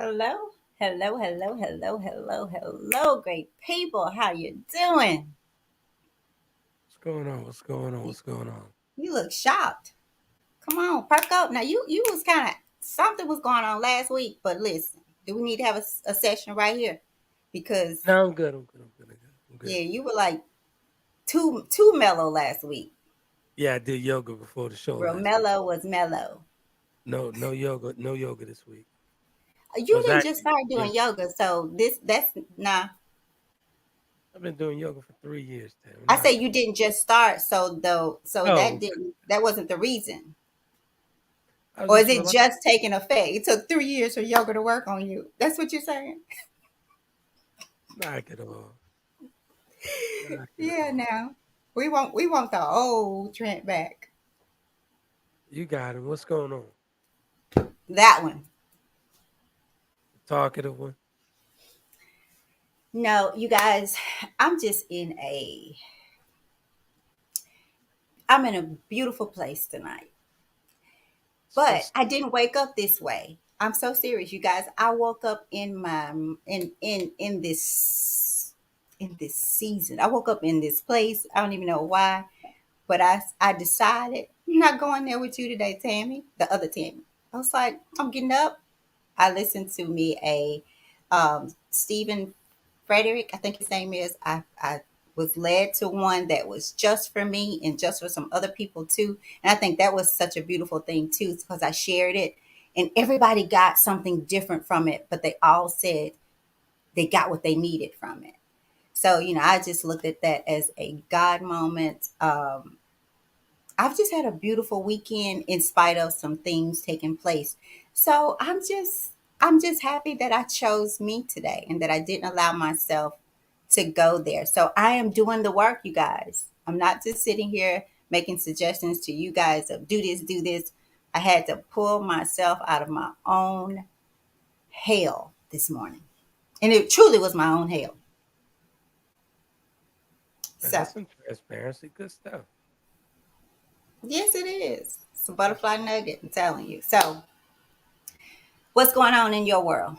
Hello, hello, hello, hello, hello, hello, great people. How you doing? What's going on? What's going on? You, What's going on? you look shocked. Come on, perk up. Now you was kind of something was going on last week, but listen, do we need to have a session right here? Because No, I'm good. I'm good. I'm good. I'm good. I'm good. yeah, you were like too mellow last week. Yeah, I did yoga before the show Real last week. mellow was mellow. No, no yoga. No yoga this week. You Was didn't just actually start yeah. doing yoga, so that's nah. I've been doing yoga for 3 years, Tam. I'm I not say that. you didn't just start, so Oh, that wasn't the reason. I was Or is just it relaxed. just taking effect? It took 3 years for yoga to work on you. That's what you're saying? Knock it off. Knock it Yeah, off. now. We want the old Trent back. You got it. What's going on? That one. The talkative one. No, you guys, I'm just I'm in a beautiful place tonight. So But I didn't wake up this way. I'm so serious, you guys. I woke up in my in this season. I woke up in this place. I don't even know why. But I decided I'm not going there with you today, Tammy, the other Tammy. I was like, I'm getting up. I listened to me a Stephen Frederick, I think his name is. I was led to one that was just for me and just for some other people too. And I think that was such a beautiful thing too, because I shared it and everybody got something different from it, but they all said they got what they needed from it. So, I just looked at that as a God moment. I've just had a beautiful weekend in spite of some things taking place. So I'm just happy that I chose me today and that I didn't allow myself to go there. So I am doing the work, you guys. I'm not just sitting here making suggestions to you guys of do this, do this. I had to pull myself out of my own hell this morning. And it truly was my own hell. So that's some transparency. Good stuff. yes, it is. It's a Good butterfly stuff. nugget, I'm telling you. So what's going on in your world?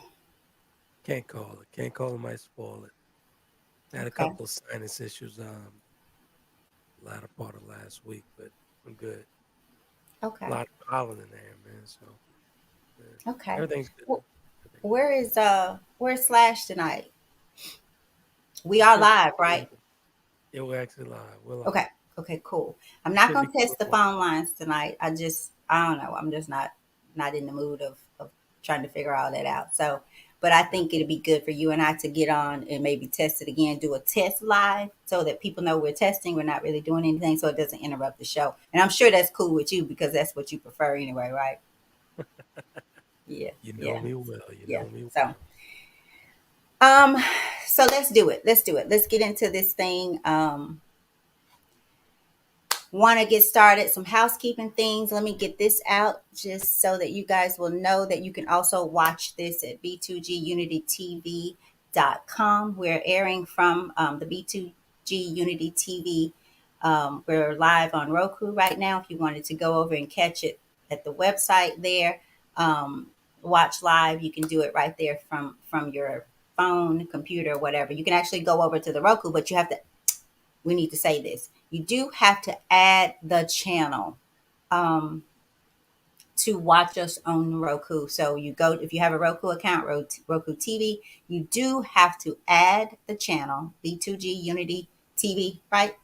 Can't call it. Can't call it. Might spoil it. I had a Okay. couple of sinus issues latter part of last week, but I'm good. A Okay. lot of pollen in there, man. So yeah, Okay. everything's good Wh- though. Everything's good. where's Slash tonight? We He are should live, be. right? Yeah, we're actually live. We're live. Okay. Okay, cool. I'm not Should be gonna coming test the on. phone lines tonight. I don't know. I'm just not in the mood of trying to figure all that out. So but I Yeah, think it'd be good for you and I to get on and maybe test it again, do a test live so that people know we're testing. We're not really doing anything so it doesn't interrupt the show. And I'm sure that's cool with you because that's what you prefer anyway, right? Yeah, you know yeah, me well. You yeah. know me So well. Um, so let's do it. Let's do it. Let's get into this thing. Want to get started. Some housekeeping things. Let me get this out just so that you guys will know that you can also watch this at b2gunitytv.com. We're airing from the B2G Unity TV. We're live on Roku right now. If you wanted to go over and catch it at the website there, watch live, you can do it right there from your phone, computer, whatever. You can actually go over to the Roku, but you have to. We need to say this. You do have to add the channel um, to watch us on Roku. So you go if you have a Roku account, Roku TV, you do have to add the channel B2G Unity TV, right?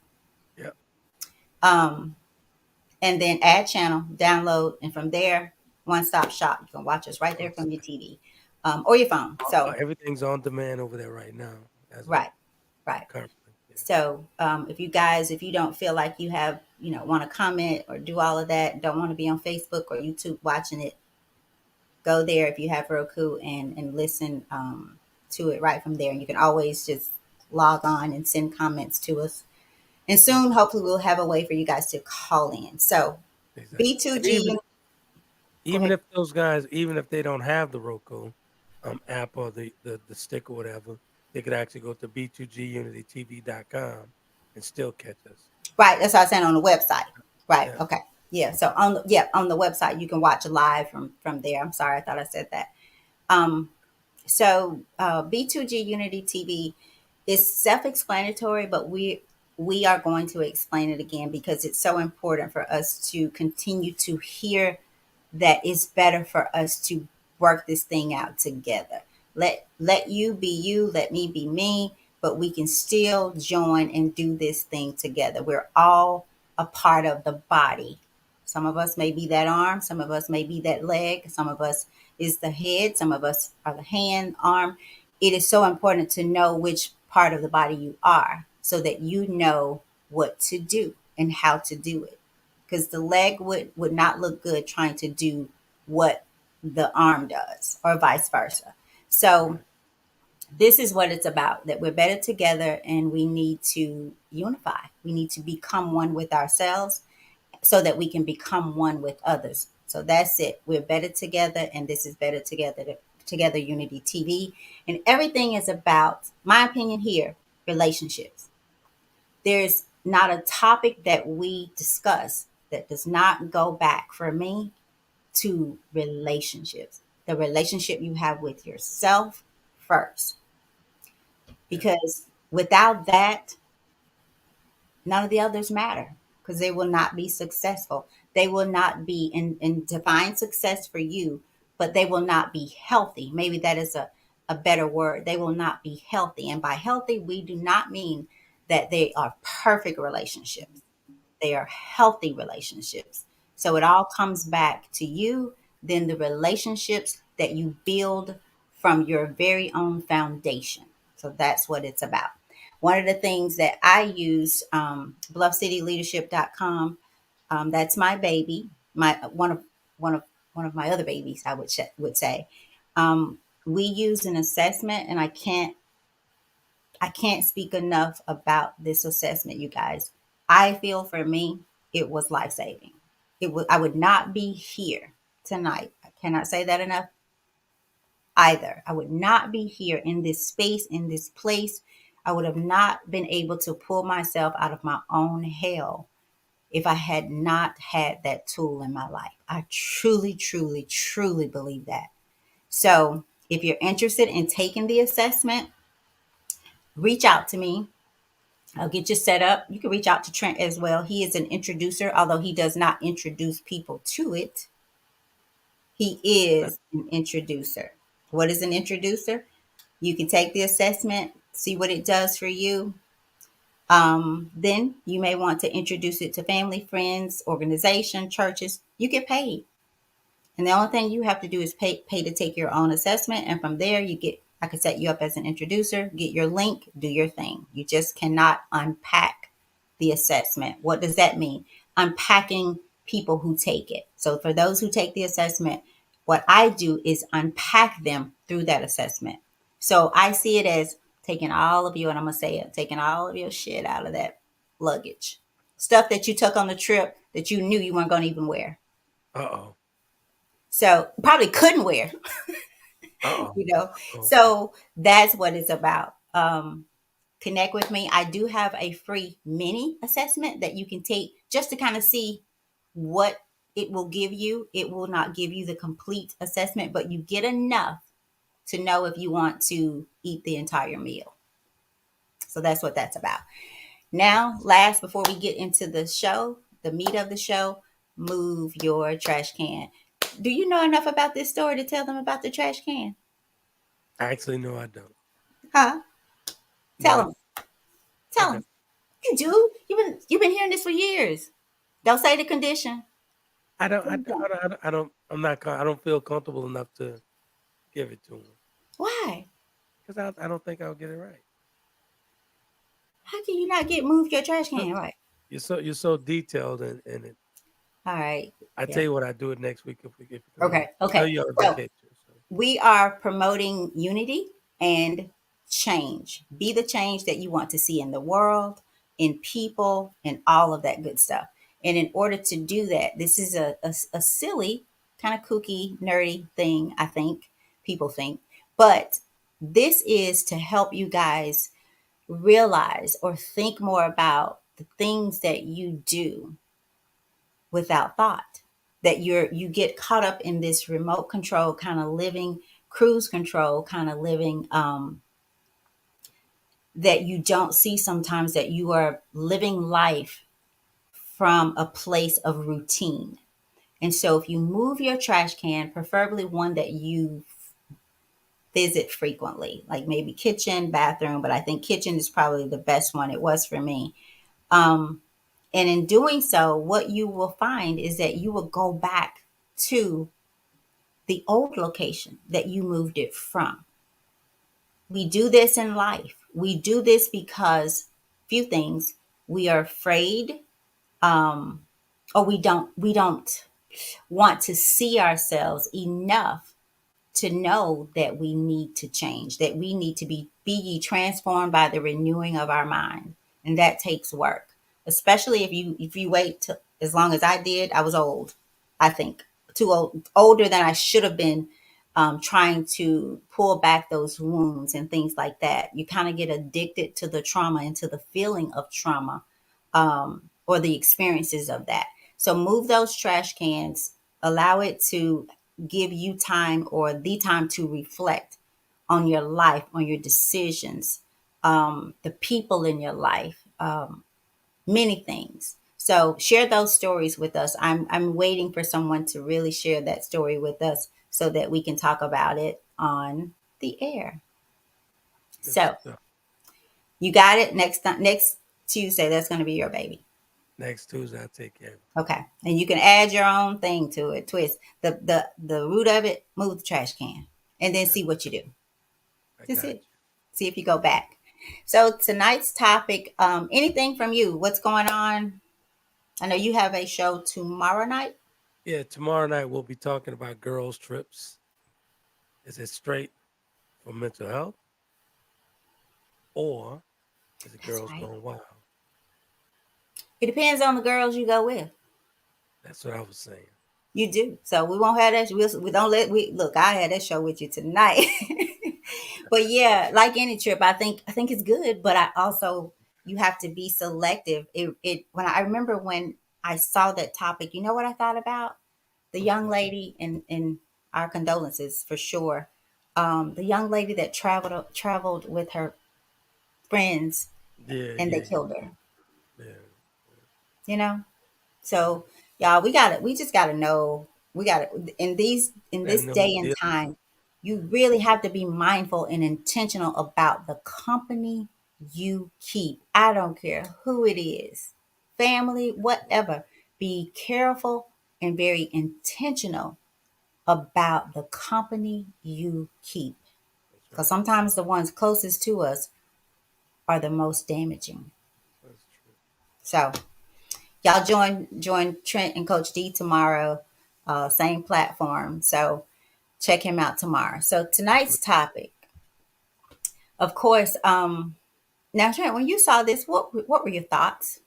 Yep. Um, and then add channel, download, and from there, one stop shop. You can watch us right there from your TV or your phone. So Everything's on demand over there right now, as of right, right. currently. Yeah. So if you don't feel like you have, want to comment or do all of that, don't want to be on Facebook or YouTube watching it, go there if you have Roku and listen to it right from there. And you can always just log on and send comments to us. And Yep. soon, hopefully, we'll have a way for you guys to call in. So Exactly. And B2G, go even ahead. if those guys, even if they don't have the Roku app or the stick or whatever, they could actually go to b2gunitytv.com and still catch us. Right, that's what I was saying on the website. Right, Yeah. okay. Yeah, so on the website you can watch live from there. I'm sorry, I thought I said that. Um, So B2G Unity TV is self-explanatory, but we are going to explain it again because it's so important for us to continue to hear that it's better for us to work this thing out together. Let you be you, let me be me, but we can still join and do this thing together. We're all a part of the body. Some of us may be that arm, some of us may be that leg, some of us is the head, some of us are the hand, arm. It is so important to know which part of the body you are so that you know what to do and how to do it, because the leg would not look good trying to do what the arm does or vice versa. So Right. this is what it's about, that we're better together and we need to unify. We need to become one with ourselves so that we can become one with others. So that's it. We're better together, and this is Better Together, Together Unity TV. And everything is about, my opinion here, relationships. There's not a topic that we discuss that does not go back for me to relationships. The relationship you have with yourself first. Yeah. Because without that, none of the others matter because they will not be successful. They will not be in define success for you, but they will not be healthy. Maybe that is a better word. They will not be healthy. And by healthy, we do not mean that they are perfect relationships. They are healthy relationships. So it all comes back to you, then the relationships that you build from your very own foundation. So that's what it's about. One of the things that I use, bluffcityleadership.com, that's my baby, my one of one of my other babies, I would say. We use an assessment, and I can't speak enough about this assessment, you guys. I feel for me, it was life saving. I would not be here tonight. I cannot say that enough either. I would not be here in this space, in this place. I would have not been able to pull myself out of my own hell if I had not had that tool in my life. I truly, truly, truly believe that. So if you're interested in taking the assessment, reach out to me. I'll get you set up. You can reach out to Trent as well. He is an introducer, although he does not introduce people to it. He Okay. is an introducer. What is an introducer? You can take the assessment, see what it does for you. Then you may want to introduce it to family, friends, organization, churches. You get paid. And the only thing you have to do is pay to take your own assessment. And from there, I can set you up as an introducer, get your link, do your thing. You just cannot unpack the assessment. What does that mean? Unpacking people who take it. So for those who take the assessment, what I do is unpack them through that assessment. So I see it as taking all of you, and I'm going to say it, taking all of your shit out of that luggage. Stuff that you took on the trip that you knew you weren't going to even wear. Uh-oh. So probably couldn't wear, Uh-oh. you know. Uh-oh. So that's what it's about. Connect with me. I do have a free mini assessment that you can take just to kind of see what it will give you. It will not give you the complete assessment, but you get enough to know if you want to eat the entire meal. So that's what that's about. Now, last, before we get into the show, the meat of the show, move your trash can. Do you know enough about this story to tell them about the trash can? Actually, no, I don't. Huh? No, Tell I, them. I Tell them. don't. You do. You've been hearing this for years. Don't say the condition. I don't. I, Please don't- I don't. don't. I don't. I don't. I'm not. I don't feel comfortable enough to give it to him Why? because I don't think I'll get it right. How can you not get move your trash So, can right? you're so detailed in it. All right. I tell Yeah. you what, I do it next week because Okay. I know Okay. you're on So vacation. So we are promoting unity and change. Be the change that you want to see in the world, in people, and all of that good stuff. And in order to do that, this is a silly, kind of kooky, nerdy thing, I think people think. But this is to help you guys realize or think more about the things that you do without thought, that you get caught up in this remote control kind of living cruise control kind of living, that you don't see sometimes, that you are living life from a place of routine. And so if you move your trash can, preferably one that you visit frequently, like maybe kitchen, bathroom, but I think kitchen is probably the best one. It was for me. Um, and in doing so, what you will find is that you will go back to the old location that you moved it from. We do this in life. We do this because few things, we are afraid, um, or we don't want to see ourselves enough to know that we need to change, that we need to be ye transformed by the renewing of our mind. And that takes work. Especially if you wait to, as long as I did, I was old, I think. Too old, older than I should have been, trying to pull back those wounds and things like that. You kind of get addicted to the trauma and to the feeling of trauma, or the experiences of that. So move those trash cans, allow it to give you time, or the time to reflect on your life, on your decisions, the people in your life, many things. So share those stories with us. I'm waiting for someone to really share that story with us so that we can talk about it on the air. Good So stuff. you got it. Next Tuesday, that's going to be your baby. Next Tuesday, I'll take care of it. Okay, and you can add your own thing to it. Twist the root of it. Move the trash can, and then Yeah, see what you do. I That's got it. See if you go back. So tonight's topic. Anything from you? What's going on? I know you have a show tomorrow night. you. Yeah, tomorrow night we'll be talking about girls' trips. Is it straight for mental health, or is it That's girls right. going wild? It depends on the girls you go with. That's what I was saying. You do. So we won't have that. We don't let we look. I had that show with you tonight. But yeah, like any trip, I think it's good. But I also, you have to be selective. It when I remember when I saw that topic, you know what I thought about? The What's young that? lady, and our condolences for sure. The young lady that traveled with her friends Yeah, and they yeah, killed her. yeah, You know. yeah. So y'all, we just gotta know. We gotta in Gotta this know who's day and dealing with time, it. you really have to be mindful and intentional about the company you keep. I don't care who it is, family, That's right. whatever. Be careful and very intentional about the company you keep. That's Because right. sometimes the ones closest to us are the most damaging. That's true. So y'all join Trent and Coach D tomorrow, same platform. So check him out tomorrow. So tonight's topic, of course. Now Trent, when you saw this, what were your thoughts?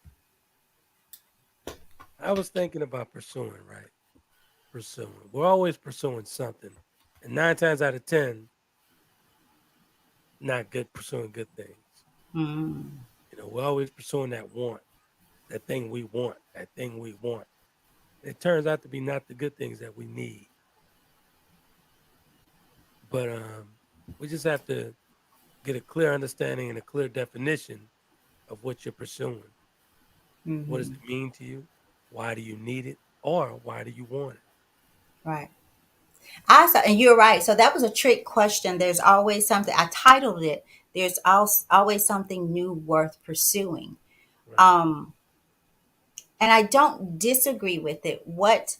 I was thinking about pursuing, right? Pursuing. We're always pursuing something. And 9 times out of 10, not good pursuing good things. Mm, We're always pursuing that thing we want, that thing we want. It turns out to be not the good things that we need. But we just have to get a clear understanding and a clear definition of what you're pursuing. What does hmm. it mean to you? Why do you need it? Or why do you want it? Right. I saw, and you're right. So that was a trick question. There's always something. I titled it. There's always something new worth pursuing. Right. Um, and I don't disagree with it. What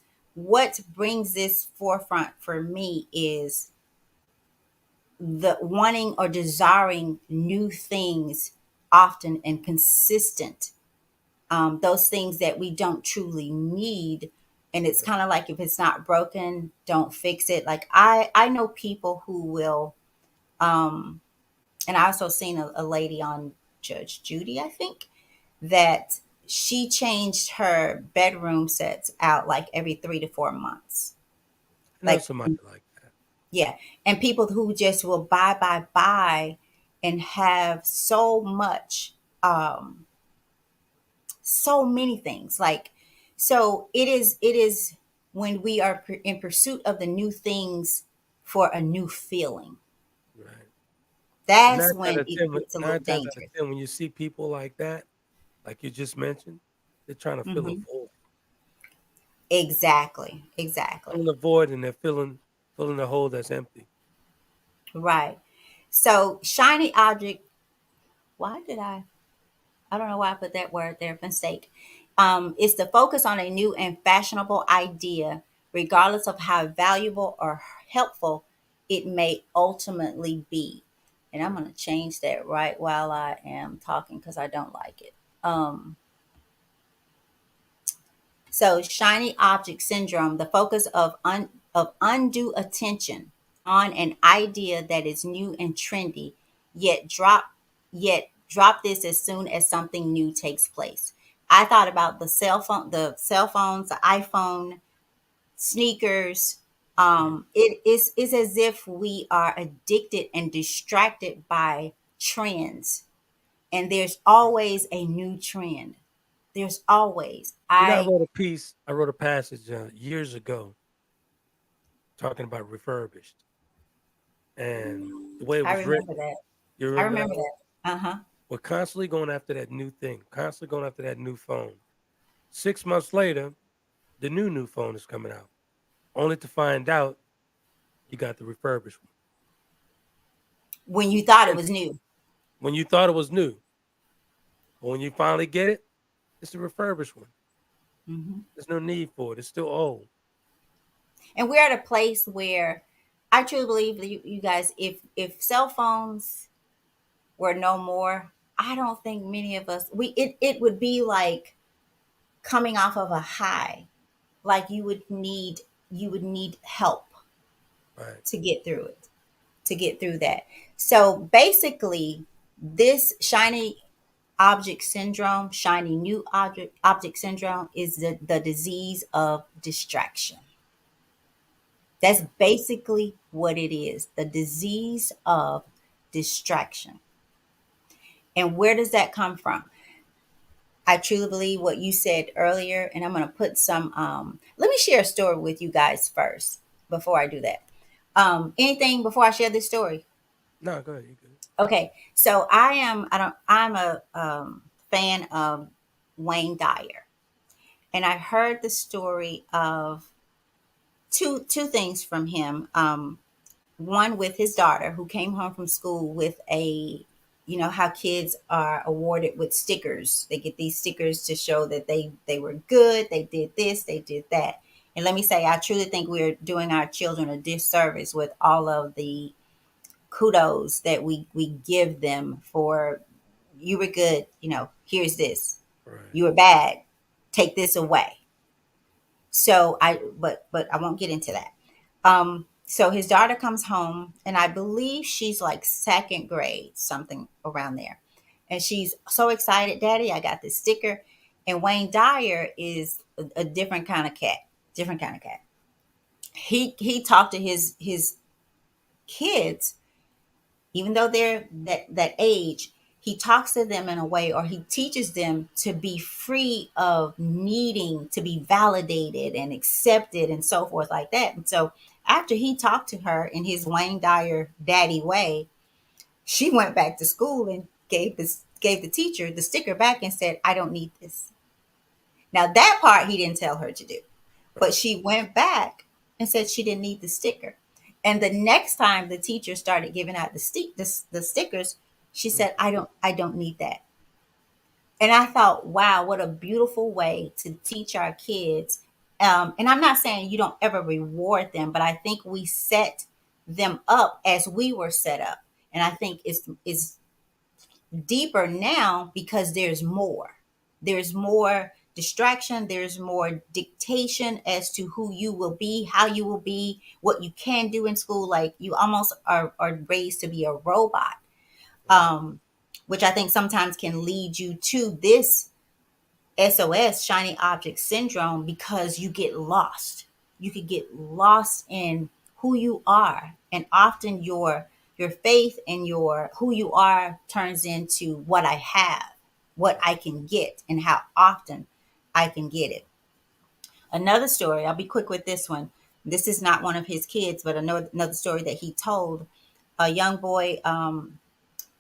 brings this forefront for me is the wanting or desiring new things often and consistent. Those things that we don't truly need. And it's kind Right. of like, if it's not broken, don't fix it. Like I know people who will, um, and I also seen a lady on Judge Judy, I think, that she changed her bedroom sets out like every 3 to 4 months. I know Like, somebody like that. yeah. And people who just will buy and have so many things. Like, so it is when we are in pursuit of the new things for a new feeling. Right. And That's when it gets a little nine times out of dangerous. 10, when you see people like that, like you just mentioned, they're trying to fill a Hmm. void. Exactly. Exactly. Filling a void and they're filling a hole that's empty. Right. So shiny object. Why did I don't know why I put that word there, mistake. Is to focus on a new and fashionable idea, regardless of how valuable or helpful it may ultimately be. And I'm Right. going to change that right while I am talking because I don't like it. Um, So, shiny object syndrome, the focus of undue attention on an idea that is new and trendy, yet drop yet drop this as soon as something new takes place. I thought about the cell phones, the iPhone, sneakers. Right. It is as if we are addicted and distracted by trends, and there's always a new trend. There's always. You know, I I wrote a passage years ago talking about refurbished and the way it I was remember written. that. You I remember that remember one? that. Uh-huh. We're constantly going after that new thing, constantly going after that new phone. 6 months later, the new phone is coming out, only to find out you got the refurbished one. When you thought it And was new. when you thought it was new, but when you finally get it, it's the refurbished one. Hmm. There's no need for it. It's still old. And we're at a place where I truly believe that you guys, if cell phones were no more, I don't think many of us it would be like coming off of a high. Like you would need help Right. to get through it, to get through that. So basically, this shiny new object syndrome is the disease of distraction. That's Right. basically what it is, the disease of distraction. And where does that come from? I truly believe what you said earlier, and I'm going to put some. Let me share a story with you guys first before I do that. Anything before I share this story? No, go ahead. You good. Okay, so I'm a fan of Wayne Dyer, and I heard the story of two things from him. One with his daughter who came home from school with you know how kids are awarded with stickers. They get these stickers to show that they were good, they did this, they did that. And let me say, I truly think we're doing our children a disservice with all of the kudos that we give them for, you were good, you know, here's this. Right. You were bad, take this away. So but I won't get into that. So his daughter comes home, and I believe she's like second grade, something around there. And she's so excited, Daddy, I got this sticker. And Wayne Dyer is a different kind of cat. Different kind of cat. He talked to his kids, even though they're that age, he talks to them in a way, or he teaches them to be free of needing to be validated and accepted and so forth like that. And so after he talked to her in his Wayne Dyer daddy way, she went back to school and gave the teacher the sticker back and said, I don't need this. Now that part he didn't tell her to do, but Right. she went back and said she didn't need the sticker. And the next time the teacher started giving out the stickers, she said, Mhm. I don't need that. And I thought, wow, what a beautiful way to teach our kids. And I'm not saying you don't ever reward them, but I think we set them up as we were set up. And I think it's deeper now because there's more. There's more distraction, there's more dictation as to who you will be, how you will be, what you can do in school. Like you almost are raised to be a robot, Right. um, which I think sometimes can lead you to this SOS, shiny object syndrome, because you get lost. You could get lost in who you are, and often your faith and your who you are turns into what I have, what I can get, and how often I can get it. Another story, I'll be quick with this one. This is not one of his kids, but another story that he told. A young boy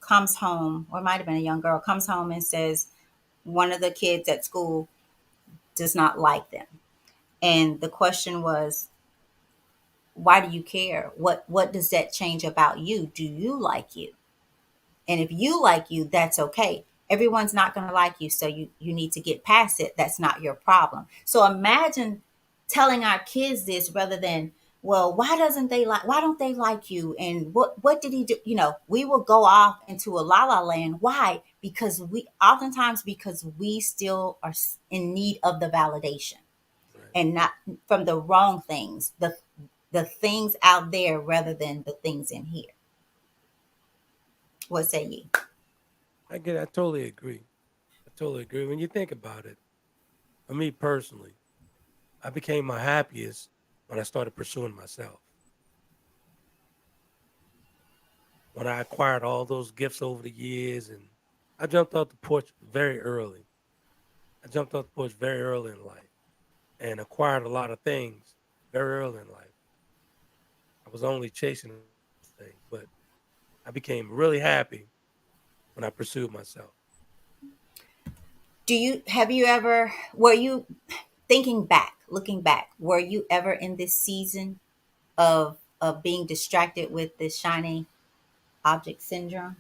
comes home, or it might have been a young girl, comes home and says one of the kids at school does not like them. And the question was, why do you care? What does that change about you? Do you like you? And if you like you, that's okay. Everyone's not going to like you, so you need to get past it. That's not your problem. So imagine telling our kids this rather than, well, why don't they like you, and what did he do? We will go off into a la la land. Why? Because we still are in need of the validation, Right. and not from the wrong things, the things out there rather than the things in here. What say ye? I get. I totally agree. I totally agree. When you think about it, for me personally, I became my happiest when I started pursuing myself. When I acquired all those gifts over the years, and I jumped off the porch very early. I jumped off the porch very early in life and acquired a lot of things very early in life. I was only chasing things, but I became really happy when I pursued myself. Do you have you ever were you thinking back, looking back, were you ever in this season of being distracted with this shiny object syndrome?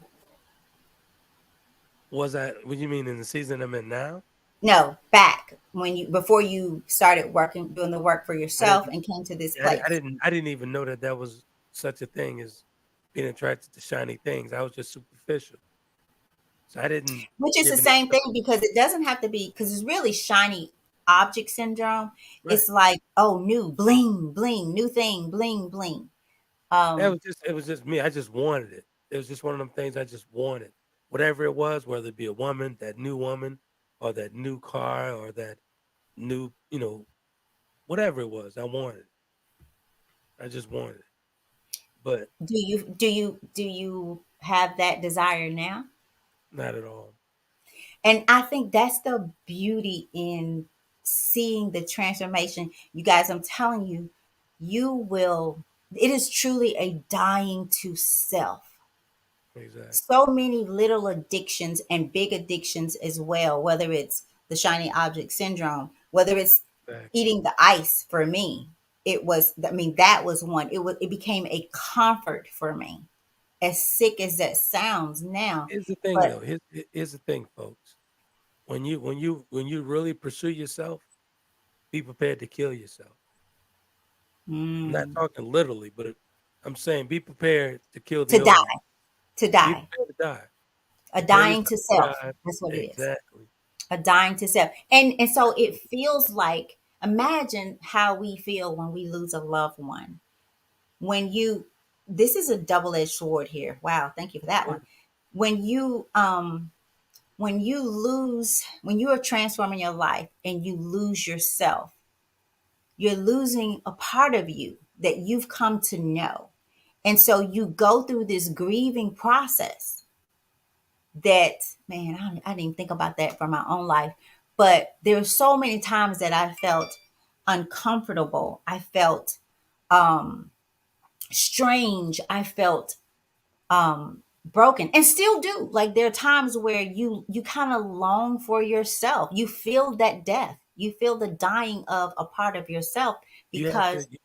Was I? What do you mean in the season I'm in now? No, back when you before you started working doing the work for I yourself didn't. and came to this I, di- I place. didn't. I didn't even know that that was such a thing as being attracted to shiny things. I was just superficial, so I didn't Which is the give any same thing thought. because it doesn't have to be because it's really shiny object syndrome. Right. It's like, oh, new bling, bling, new thing, bling, bling. That Um, was just. It was just me. I just wanted it. It was just one of them things I just wanted. Whatever it was, whether it be a woman, or that new car, or that new, whatever it was, I wanted it. I just wanted it. But do you have that desire now? not at all. And I think that's the beauty in seeing the transformation. You guys, I'm telling you, it is truly a dying to self. Exactly. So many little addictions and big addictions as well, whether it's the shiny object syndrome, whether it's Exactly. eating the ice for me. That was one. It became a comfort for me. As sick as that sounds now, Here's the thing, but though. Here's the thing, folks. When you really pursue yourself, be prepared to kill yourself. I'm not mm, talking literally, but I'm saying be prepared to kill to the die, old you. to Be die. prepared to die. A Prepare dying yourself to to self. die. That's what it is. Exactly. A dying to self. And so it feels like, imagine how we feel when we lose a loved one. When you This is a double-edged sword here. Wow, thank you for that Yeah. one. When when you are transforming your life and you lose yourself, you're losing a part of you that you've come to know. And so you go through this grieving process that, man, I didn't even think about that for my own life. But there were so many times that I felt uncomfortable. I felt um, strange. I felt broken, and still do. Like there are times where you kind of long for yourself. You feel that death. You feel the dying of a part of yourself You have because to.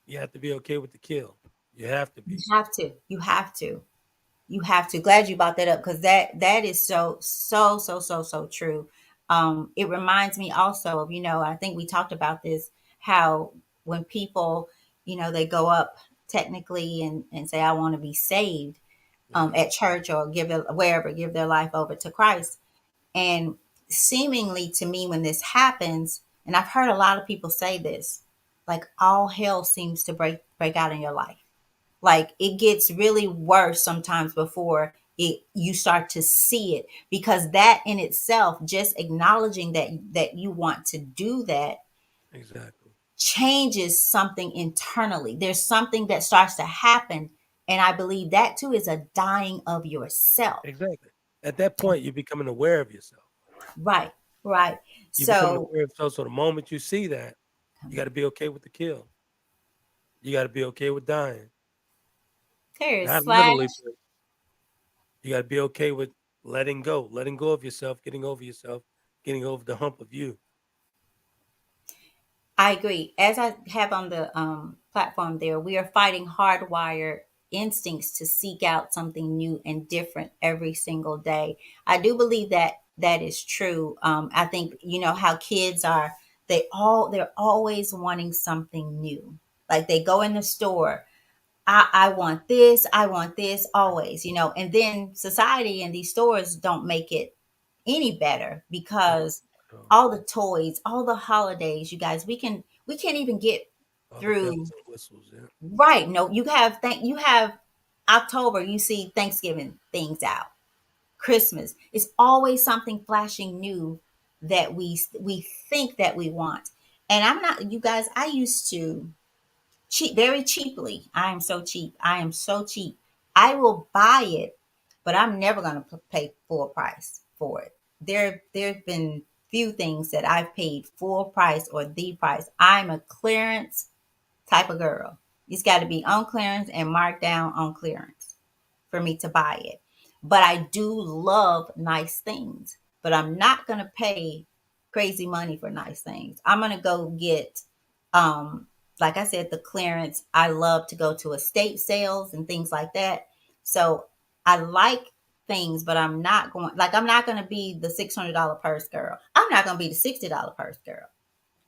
You have to be okay with the kill. You have to you be. have to. You have to. You have to. Glad you brought that up because that is so true. It reminds me also of, I think we talked about this, how when people, they go up technically and say, I want to be saved, Yeah. at church or wherever, give their life over to Christ. And seemingly to me, when this happens, and I've heard a lot of people say this, like all hell seems to break out in your life. Like it gets really worse sometimes before you start to see it, because that in itself, just acknowledging that you want to do that, Exactly. changes something internally. There's something that starts to happen, and I believe that too is a dying of yourself. Exactly. At that point, you're becoming aware of yourself. Right, right. You're becoming So aware of yourself. So the moment you see that, you got to be okay with the kill. You got to be okay with dying. There is Not slash. literally, but you got to be okay with letting go of yourself, getting over the hump of you. I agree. As I have on the platform there, we are fighting hardwired instincts to seek out something new and different every single day. I do believe that that is true. I think you know how kids are. They're always wanting something new. Like they go in the store. I want this. I want this. Always, you know. And then society and these stores don't make it any better No, because no. all the toys, all the holidays, you guys, we can't even get All the bells through. and whistles. Yeah, Right. No, you have October, you see Thanksgiving things out. Christmas. It's always something flashing new that we think that we want. And I'm not you guys, I used to cheap very cheaply. I am so cheap. I am so cheap. I will buy it, but I'm never going to pay full price for it. There've been few things that I've paid full price or the price. I'm a clearance type of girl. It's got to be on clearance and marked down on clearance for me to buy it. But I do love nice things. But I'm not gonna pay crazy money for nice things. I'm gonna go get like I said, the clearance. I love to go to estate sales and things like that. So I like things, but I'm not gonna be the $600 purse girl. I'm not gonna be the $60 purse girl.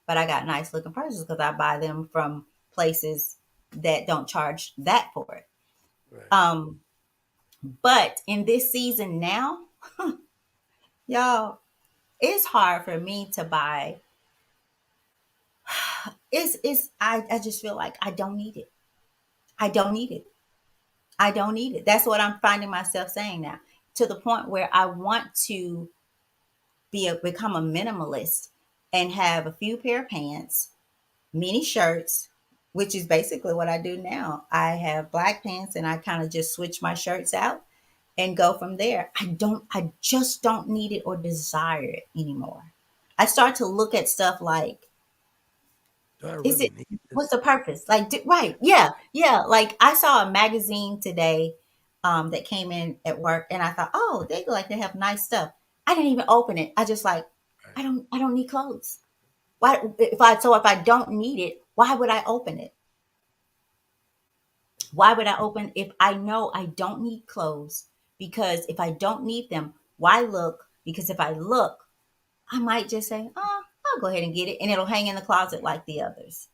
But I got nice looking purses because I buy them from places that don't charge that for it. right. Um, but in this season now, y'all, it's hard for me to buy. I just feel like I don't need it. I don't need it. I don't need it. That's what I'm finding myself saying now. To the point where I want to become a minimalist and have a few pair of pants, mini shirts, which is basically what I do now. I have black pants and I kind of just switch my shirts out and go from there. I just don't need it or desire it anymore. I start to look at stuff like, Do I is really it, need what's this? the purpose? Like, right. Yeah. Yeah. Like I saw a magazine today that came in at work and I thought, oh, they look like they have nice stuff. I didn't even open it. I just like, Right. I don't need clothes. If I don't need it, why would I open it? Why would I open if I know I don't need clothes? Because if I don't need them, why look? Because if I look, I might just say, oh, I'll go ahead and get it. And it'll hang in the closet like the others.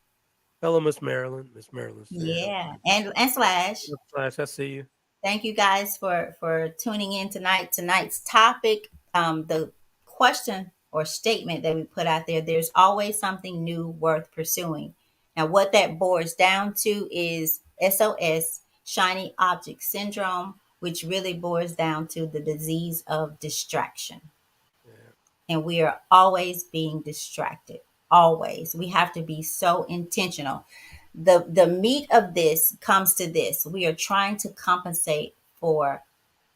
Hello, Miss Marilyn said, Yeah. And Slash. Flash, I see you. Thank you guys for tuning in tonight. Tonight's topic, the question or statement that we put out there, there's always something new worth pursuing. Now, what that boils down to is SOS, shiny object syndrome, which really boils down to the disease of distraction. Yeah, And we are always being distracted. Always. We have to be so intentional. The meat of this comes to this. We are trying to compensate for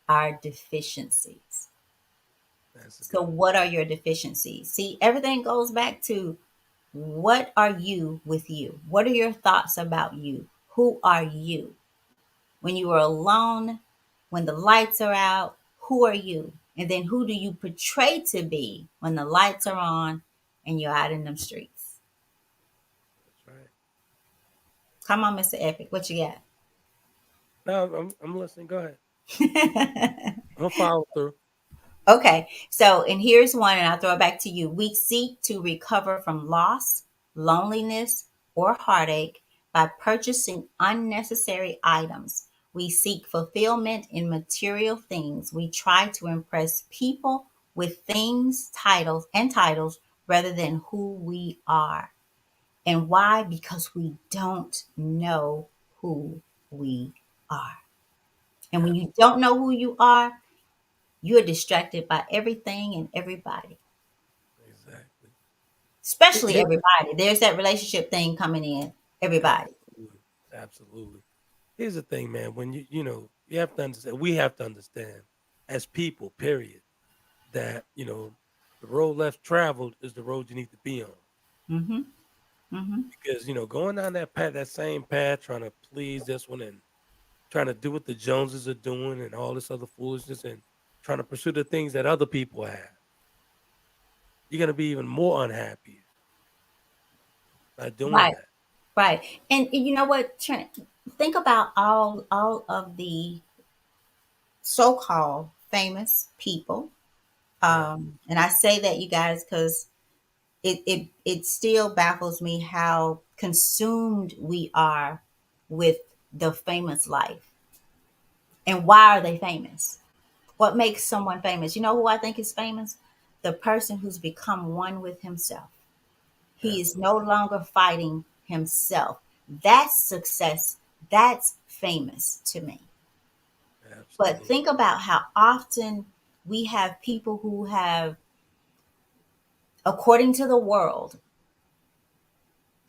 our deficiencies. that's a So good one. what are your deficiencies? See, everything goes back to what are you with you? What are your thoughts about you? Who are you? When you are alone, when the lights are out, who are you? And then who do you portray to be when the lights are on and you're out in them streets? That's right. Come on, Mr. Epic, what you No, I'm listening. Go ahead. got? I'm gonna follow through. Okay, so and here's one, and I'll throw it back to you. We seek to recover from loss, loneliness, or heartache by purchasing unnecessary items. We seek fulfillment in material things. We try to impress people with things, titles rather than who we are. And why? Because we don't know who we are. And when you Absolutely. don't know who you are, you're distracted by everything and everybody, Exactly. especially Here, everybody. There's that relationship thing coming in. Everybody. absolutely. Absolutely. Here's the thing, man. When you have to understand. We have to understand, as people, period, that the road less traveled is the road you need to be on. Mm-hmm. Mm-hmm. because going down that path, that same path, trying to please this one and trying to do what the Joneses are doing and all this other foolishness and trying to pursue the things that other people have, you're gonna be even more unhappy by doing Right. that. Right. And you know what, Trent? Think about all of the so-called famous people. Right. And I say that, you guys, because it still baffles me how consumed we are with the famous life. And why are they famous? What makes someone famous? You know who I think is famous? The person who's become one with himself. He is no Absolutely. longer fighting himself. That's success. That's famous to me. But Absolutely. think about how often we have people who have, according to the world,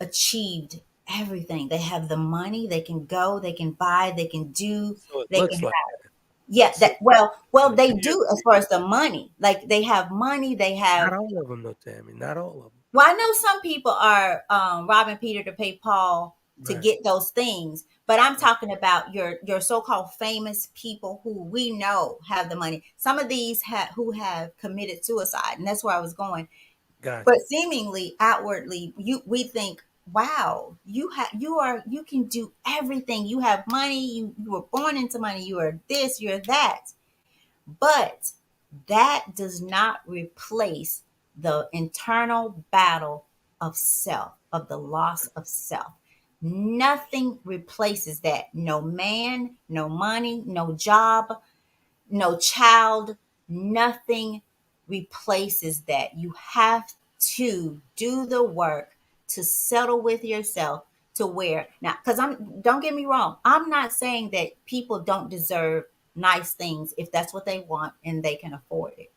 achieved everything. They have the money, they can go, they can buy, they can do, So it they can looks like have, that. yeah, It that seems like well it they appears do to as be. far as the money. Like they have money, they Not have, all of them, though, Tammy. Not all of them. well, I know some people are robbing Peter to pay Paul to Right. get those things, but I'm Right. talking about your so-called famous people who we know have the money. Some of these who have committed suicide, and that's where I was going. But Gotcha. seemingly outwardly, we think, wow, you can do everything. You have money. You were born into money. You are this. You're that. But that does not replace the internal battle of self, of the loss of self. Nothing replaces that. No man, no money, no job, no child, nothing replaces that. You have to do the work to settle with yourself to where now, because don't get me wrong, I'm not saying that people don't deserve nice things if that's what they want and they can afford it.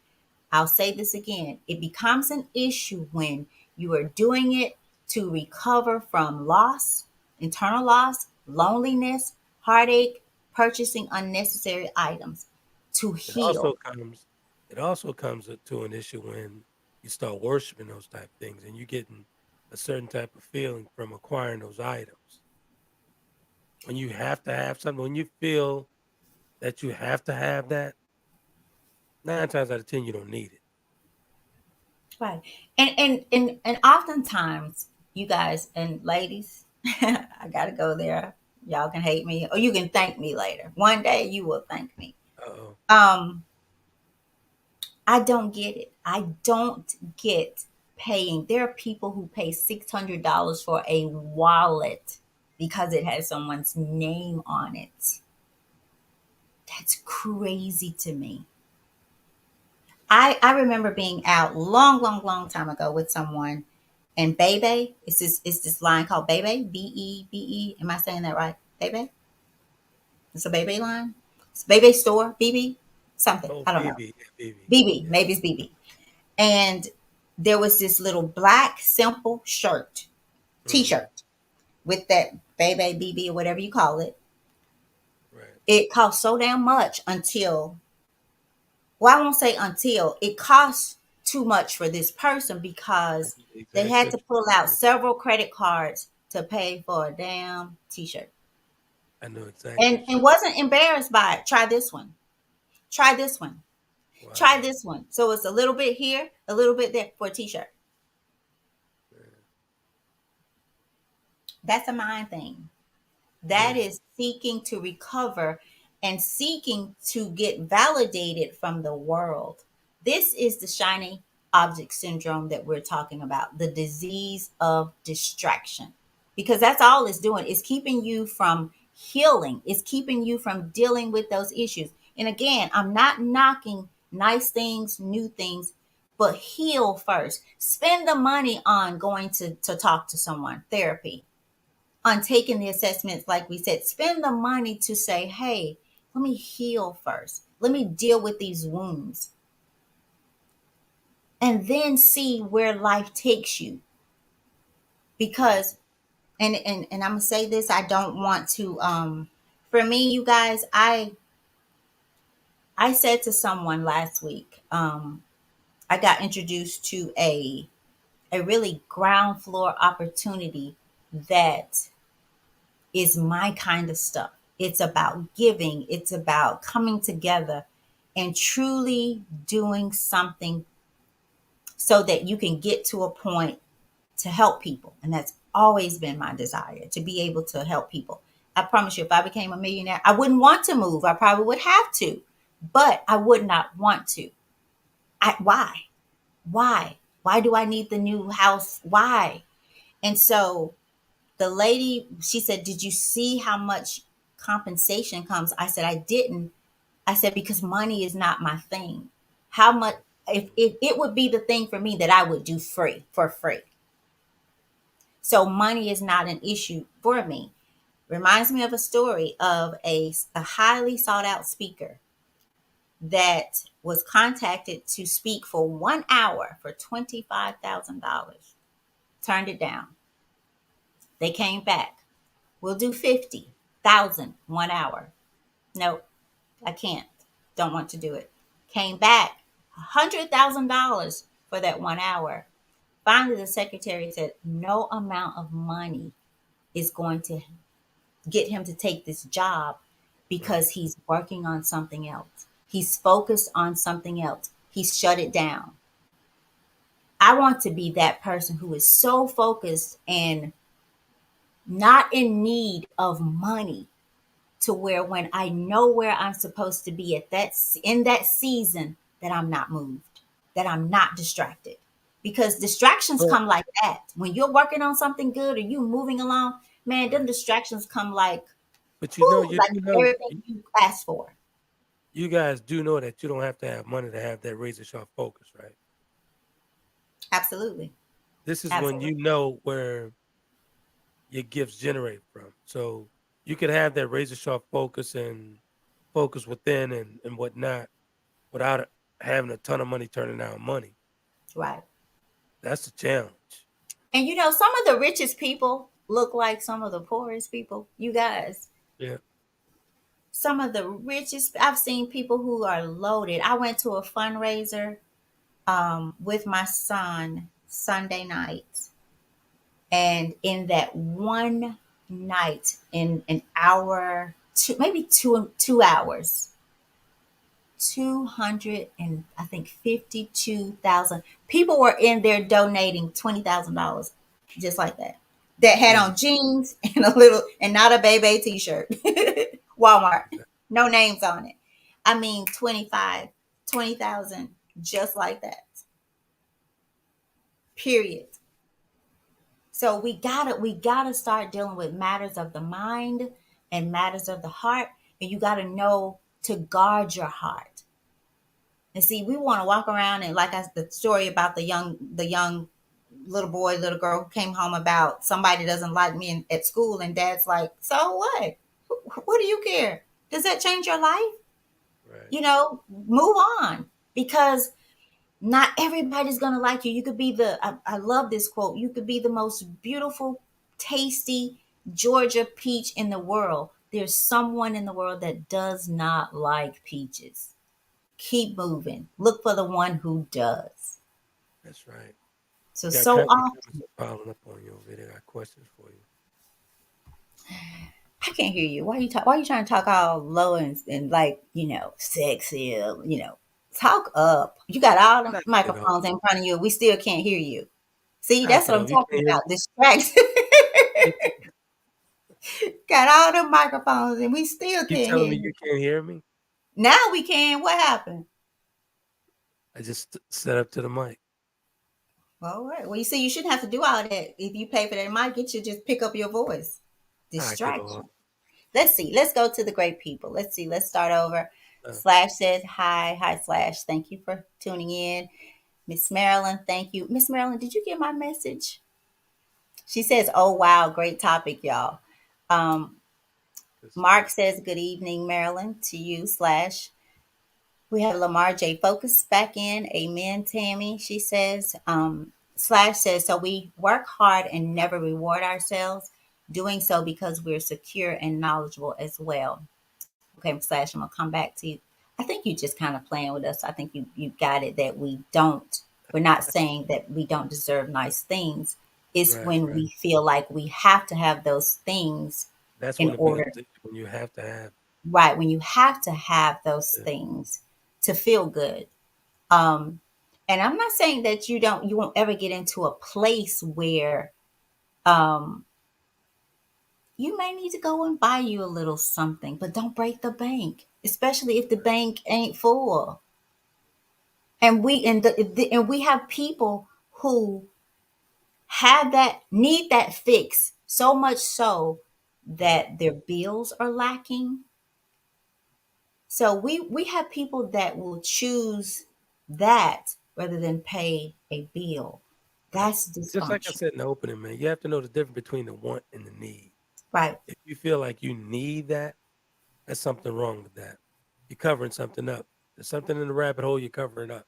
I'll say this again, it becomes an issue when you are doing it to recover from loss, internal loss, loneliness, heartache, purchasing unnecessary items to It also heal. comes. It also comes to an issue when you start worshiping those type things, and you're getting a certain type of feeling from acquiring those items. When you have to have something, when you feel that you have to have that, 9 times out of 10 you don't need it. Right. And oftentimes, you guys and ladies, I gotta go there. Y'all can hate me or you can thank me later. One day you will thank me. Uh-oh. Um, I don't get it. I don't get paying. There are people who pay $600 for a wallet because it has someone's name on it. That's crazy to me. I remember being out long time ago with someone, and Bebe, it's this line called Bebe, Bebe. Am I saying that right? Bebe? It's a Bebe line? It's Bebe store, BB, something. Oh, I don't know. BB, yeah, BB. BB, Yeah. maybe it's BB. And there was this little black simple shirt, Hmm. t-shirt with that Bebe, BB, or whatever you call it. Right. It cost so damn much until, well, I won't say until, it cost too much for this person I because know they exactly had what to you're pull talking out about. several credit cards to pay for a damn t-shirt. I know exactly what And you're wasn't embarrassed by it. Try this one. Try this one. talking. Try Wow. this one. So it's a little bit here, a little bit there for a t-shirt. Yeah. That's a mind thing. That Yeah. is seeking to recover and seeking to get validated from the world. This is the shiny object syndrome that we're talking about, the disease of distraction. Because that's all it's doing. It's keeping you from healing, it's keeping you from dealing with those issues. And again, I'm not knocking nice things, new things, but heal first. Spend the money on going to talk to someone, therapy, on taking the assessments, like we said, spend the money to say, hey, let me heal first. Let me deal with these wounds and then see where life takes you. Right. Because, and I'm gonna say this, I don't want to for me, you guys, I said to someone last week, I got introduced to a really ground floor opportunity that is my kind of stuff. It's about giving, it's about coming together and truly doing something so that you can get to a point to help people. And that's always been my desire, to be able to help people. I promise you, if I became a millionaire, I wouldn't want to move. I probably would have to, but I would not want to. Why? Why? Why do I need the new house? Why? And so the lady, she said, "Did you see how much compensation comes?" I said, "I didn't." I said, "Because money is not my thing. How much, if it would be the thing for me that I would do free for free. So money is not an issue for me." Reminds me of a story of a highly sought out speaker that was contacted to speak for 1 hour for $25,000. Turned it down. They came back. "We'll do 50,000 1 hour." Nope, I can't. Don't want to do it. Came back $100,000 for that 1 hour. Finally, the secretary said, "No amount of money is going to get him to take this job Right. because he's working on something else. He's focused on something else. He's shut it down." I want to be that person who is so focused and not in need of money, to where when I know where I'm supposed to be at that in that season, that I'm not moved, that I'm not distracted. Because distractions But come like that. When you're working on something good or you moving along, man, them right. distractions come like, But whoo, you like do the know very thing you asked for. you guys do know that you don't have to have money to have that razor sharp focus, right? Absolutely. This is when Absolutely. you know where your gifts generate from. So you could have that razor sharp focus and focus within and whatnot without having a ton of money turning down money. Right. That's the challenge. And you know, some of the richest people look like some of the poorest people. You guys, Yeah. some of the richest, I've seen people who are loaded. I went to a fundraiser with my son Sunday night. And in that one night, in an hour, maybe 2 hours, 200 and I think 52,000 people were in there donating $20,000, just like that. That had Mm. on jeans and a little, and not a baby t-shirt. Walmart, no names on it. I mean, 20,000, just like that. Period. So we gotta start dealing with matters of the mind and matters of the heart, and you gotta know to guard your heart. And see, we want to walk around and like the story about the young little boy, little girl who came home about somebody doesn't like me at school, and dad's like, "So what? What do you care? Does that change your life? Right. Move on." Because not everybody's gonna like you. You could be I love this quote. You could be the most beautiful, tasty Georgia peach in the world. There's someone in the world that does not like peaches. Keep moving. Look for the one who does. That's right. So Got so your comments often, are piling up on you over there. Got questions for you. I can't hear you. Why are you trying to talk all low and like, sexy, talk up. You got all the Knock it off. microphones in front of you. We still can't hear you. See, that's Knock it what I'm off. You talking can't hear me. about. Distraction. Got all the microphones and we still You can't telling hear me you. you can't hear me? Now we can. What happened? I just set up to the mic. All right. Well, you see, you shouldn't have to do all that. If you pay for that mic, it should just pick up your voice. Knock it off. Distraction. Let's see. Let's go to the great people. Let's see. Let's start over. Uh, Slash says, hi. Hi, Slash. Thank you for tuning in. Miss Marilyn, thank you. Miss Marilyn, did you get my message? She says, oh, wow. Great topic, y'all. Um, good stuff. Mark says, good evening, Marilyn, to you, Slash. We have Lamar J. Focus back in. Amen, Tammy. She says, Slash says, so we work hard and never reward ourselves, doing so because we're secure and knowledgeable as well. Okay, Slash, I'm going to come back to you. I think you just kind of playing with us. I think you got it that we don't. We're not saying that we don't deserve nice things. It's Right, when right. we feel like we have to have those things That's when in it becomes order, when you have to have. right? When you have to have those Yeah, things to feel good. Um, and I'm not saying that you won't ever get into a place where um, you may need to go and buy you a little something, but don't break the bank, especially if the bank ain't full. And we have people who have that need that fix so much so right. that their bills are lacking. So we have people that will choose that rather than pay a bill. Right. That's Just like I dysfunction. said in the opening, man, you have to know the difference between the want and the need. Right. If you feel like you need that, there's something wrong with that. You're covering something up. There's something in the rabbit hole you're covering up.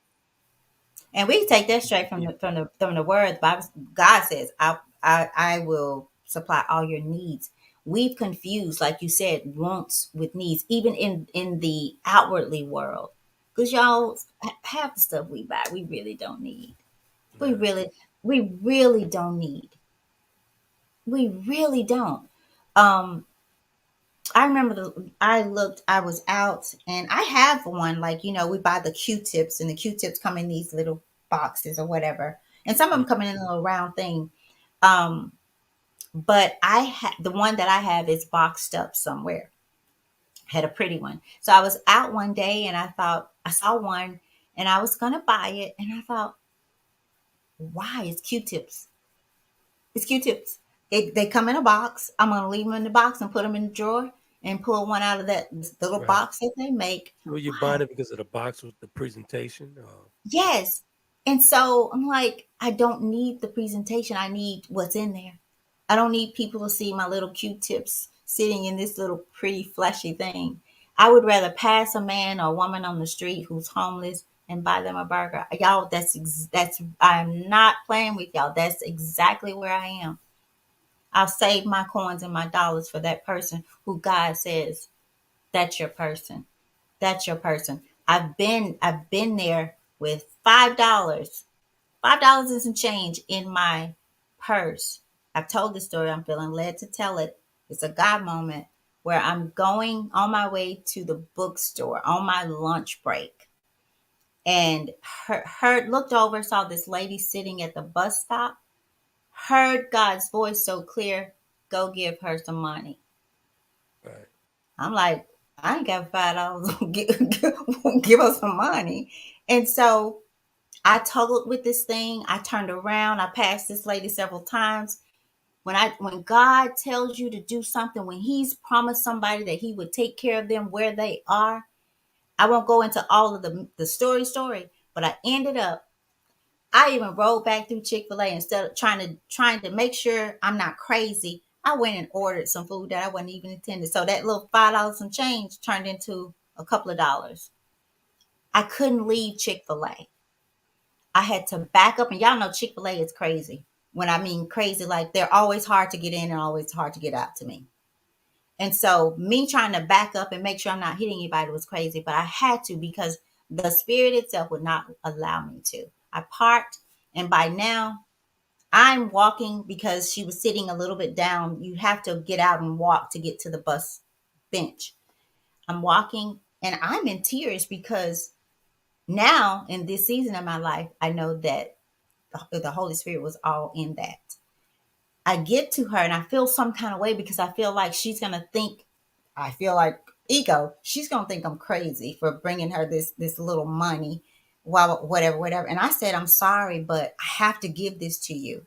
And we take that straight Yeah, from the word. The Bible, God says, I will supply all your needs. We've confused, like you said, wants with needs, even in the outwardly world. Because y'all, half the stuff we buy, we really don't need. We nah, really, we really don't need. We really don't. Um, I remember I was out and I have one, like, we buy the Q-tips and the Q-tips come in these little boxes or whatever. And some of mm, them come in a little round thing. Um, but the one that I have is boxed up somewhere. Had a pretty one. So I was out one day and I saw one and I was going to buy it. And I thought, why? It's Q-tips. It's Q-tips. They come in a box. I'm going to leave them in the box and put them in the drawer and pull one out of that little right. box that they make. So you Why? buying it because of the box with the presentation? Or, Yes. And so I'm like, I don't need the presentation. I need what's in there. I don't need people to see my little Q-tips sitting in this little pretty fleshy thing. I would rather pass a man or a woman on the street who's homeless and buy them a burger. Y'all, that's I'm not playing with y'all. That's exactly where I am. I'll save my coins and my dollars for that person who God says, that's your person. That's your person. I've been there with $5, $5 and some change in my purse. I've told this story. I'm feeling led to tell it. It's a God moment where I'm going on my way to the bookstore on my lunch break, and heard looked over, saw this lady sitting at the bus stop. Heard God's voice so clear, go give her some money. right, I'm like, I ain't got $5. Give us some money. And so I toggled with this thing. I turned around. I passed this lady several times. When God tells you to do something, when He's promised somebody that He would take care of them where they are, I won't go into all of the story, but I ended up. I even rolled back through Chick-fil-A instead of trying to make sure I'm not crazy. I went and ordered some food that I wasn't even intended. So that little $5 and change turned into a couple of dollars. I couldn't leave Chick-fil-A. I had to back up, and y'all know Chick-fil-A is crazy. When I mean crazy, like they're always hard to get in and always hard to get out to me. And so me trying to back up and make sure I'm not hitting anybody was crazy, but I had to because the spirit itself would not allow me to. I parked, and by now I'm walking because she was sitting a little bit down. You have to get out and walk to get to the bus bench. I'm walking and I'm in tears because now in this season of my life, I know that the Holy Spirit was all in that. I get to her and I feel some kind of way because I feel like she's going to think, I feel like ego, she's going to think I'm crazy for bringing her this little money, while whatever. And I said, I'm sorry, but I have to give this to you.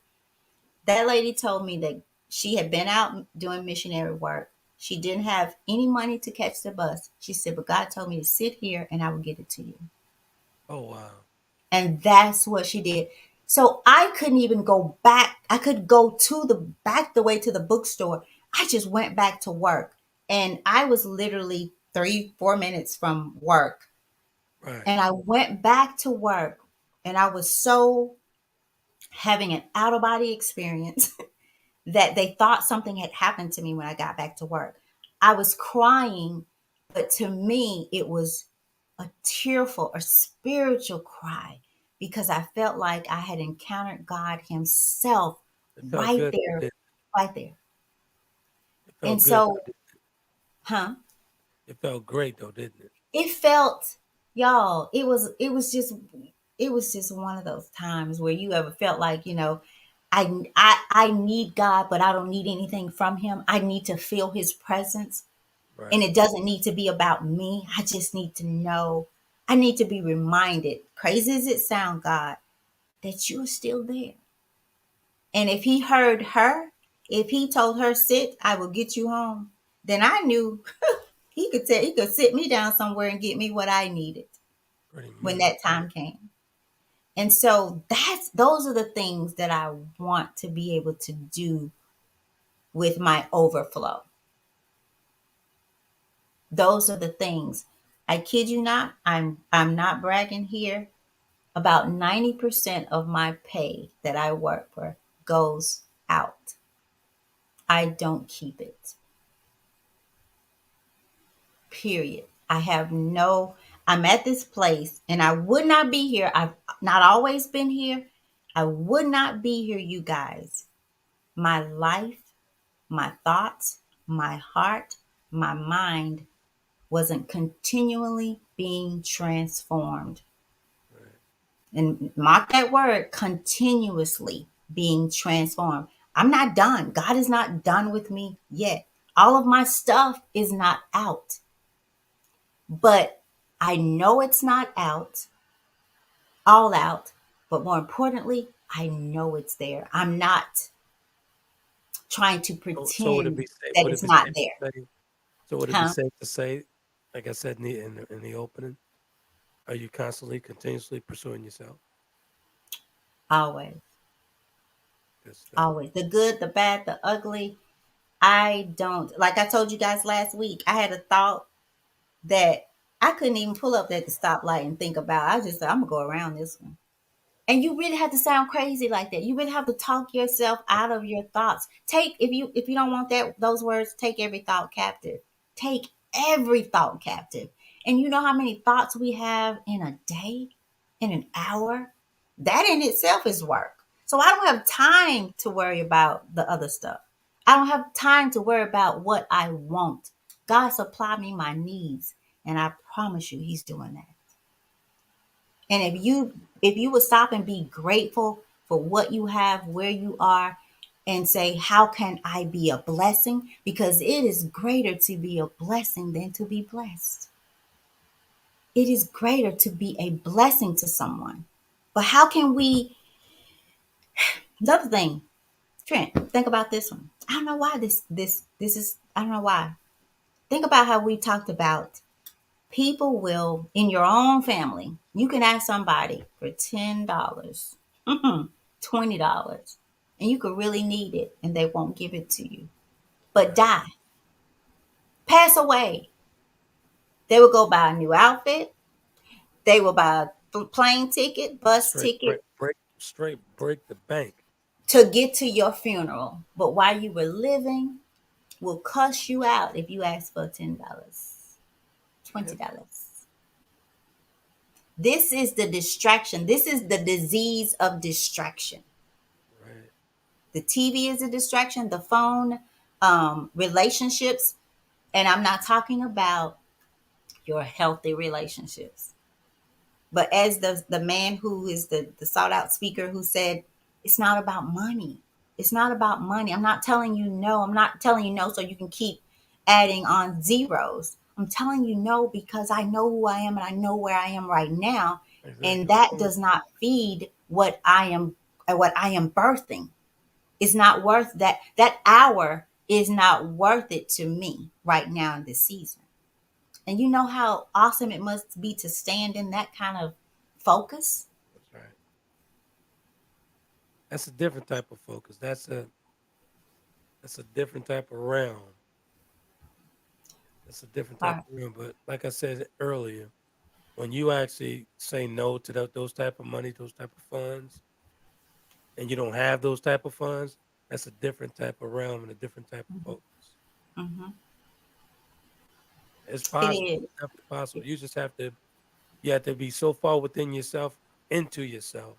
That lady told me that she had been out doing missionary work. She didn't have any money to catch the bus. She said, but God told me to sit here and I will give it to you. oh, wow. And that's what she did. So I couldn't even go back. I could go to the way to the bookstore. I just went back to work. And I was literally 3, 4 minutes from work. Right, And I went back to work and I was so having an out of body experience that they thought something had happened to me when I got back to work. I was crying, but to me, it was a tearful, a spiritual cry because I felt like I had encountered God Himself It felt right good, there, right there. it And felt good, so, huh? it felt great though, didn't it? It felt, y'all, it was just one of those times where you ever felt like, I need God, but I don't need anything from Him. I need to feel His presence. And Right. it doesn't need to be about me. I just need to know. I need to be reminded, crazy as it sounds, God, that you're still there. And if He heard her, if He told her, sit, I will get you home, then I knew he could sit me down somewhere and get me what I needed Pretty when much. that time came. And so those are the things that I want to be able to do with my overflow. Those are the things. I kid you not, I'm not bragging here. About 90% of my pay that I work for goes out. I don't keep it. Period. I'm at this place and I would not be here. I've not always been here. I would not be here, you guys. My life, my thoughts, my heart, my mind wasn't continually being transformed. Right. And mark that word, continuously being transformed. I'm not done. God is not done with me yet. All of my stuff is not out, but I know it's not out, all out. But more importantly, I know it's there. I'm not trying to So would it be pretend safe? that Would it it's be not safe there. to say? So would it be Huh? safe to say, like I said in the opening, are you constantly, continuously pursuing yourself? Always. Good stuff. Always. The good, the bad, the ugly. I don't, like I told you guys last week, I had a thought that I couldn't even pull up at the stoplight and think about. I just said, I'm gonna go around this one. And you really have to sound crazy like that. You really have to talk yourself out of your thoughts. Take, if you don't want those words, take every thought captive. Take every thought captive. And you know how many thoughts we have in a day, in an hour? That in itself is work. So I don't have time to worry about the other stuff. I don't have time to worry about what I want. God supply me my needs, and I promise you He's doing that. And if you would stop and be grateful for what you have, where you are, and say, how can I be a blessing? Because it is greater to be a blessing than to be blessed. It is greater to be a blessing to someone. But how can we, another thing, Trent, think about this one. I don't know why this is, I don't know why. Think about how we talked about people will, in your own family, you can ask somebody for $10, $20, and you could really need it and they won't give it to you. But Right. die, pass away. They will go buy a new outfit. They will buy a plane ticket, bus ticket Straight break the bank. to get to your funeral. But while you were living, will cuss you out if you ask for $10, Yep. $20. This is the distraction. This is the disease of distraction. Right. The TV is a distraction, the phone, relationships. And I'm not talking about your healthy relationships. But as the man who is the sought out speaker who said, it's not about money. It's not about money. I'm not telling you no. I'm not telling you no so you can keep adding on zeros. I'm telling you no because I know who I am and I know where I am right now. And Exactly the that point. does not feed what I am birthing. It's not worth that hour is not worth it to me right now in this season. And you know how awesome it must be to stand in that kind of focus? That's right. That's a different type of focus. That's a different type of realm. That's a different type Right. of realm. But like I said earlier, when you actually say no to those type of money, those type of funds, and you don't have those type of funds, that's a different type of realm and a different type of Hmm. focus. Hmm. It's It possible. is. It's definitely possible. You have to be so far within yourself. into yourself.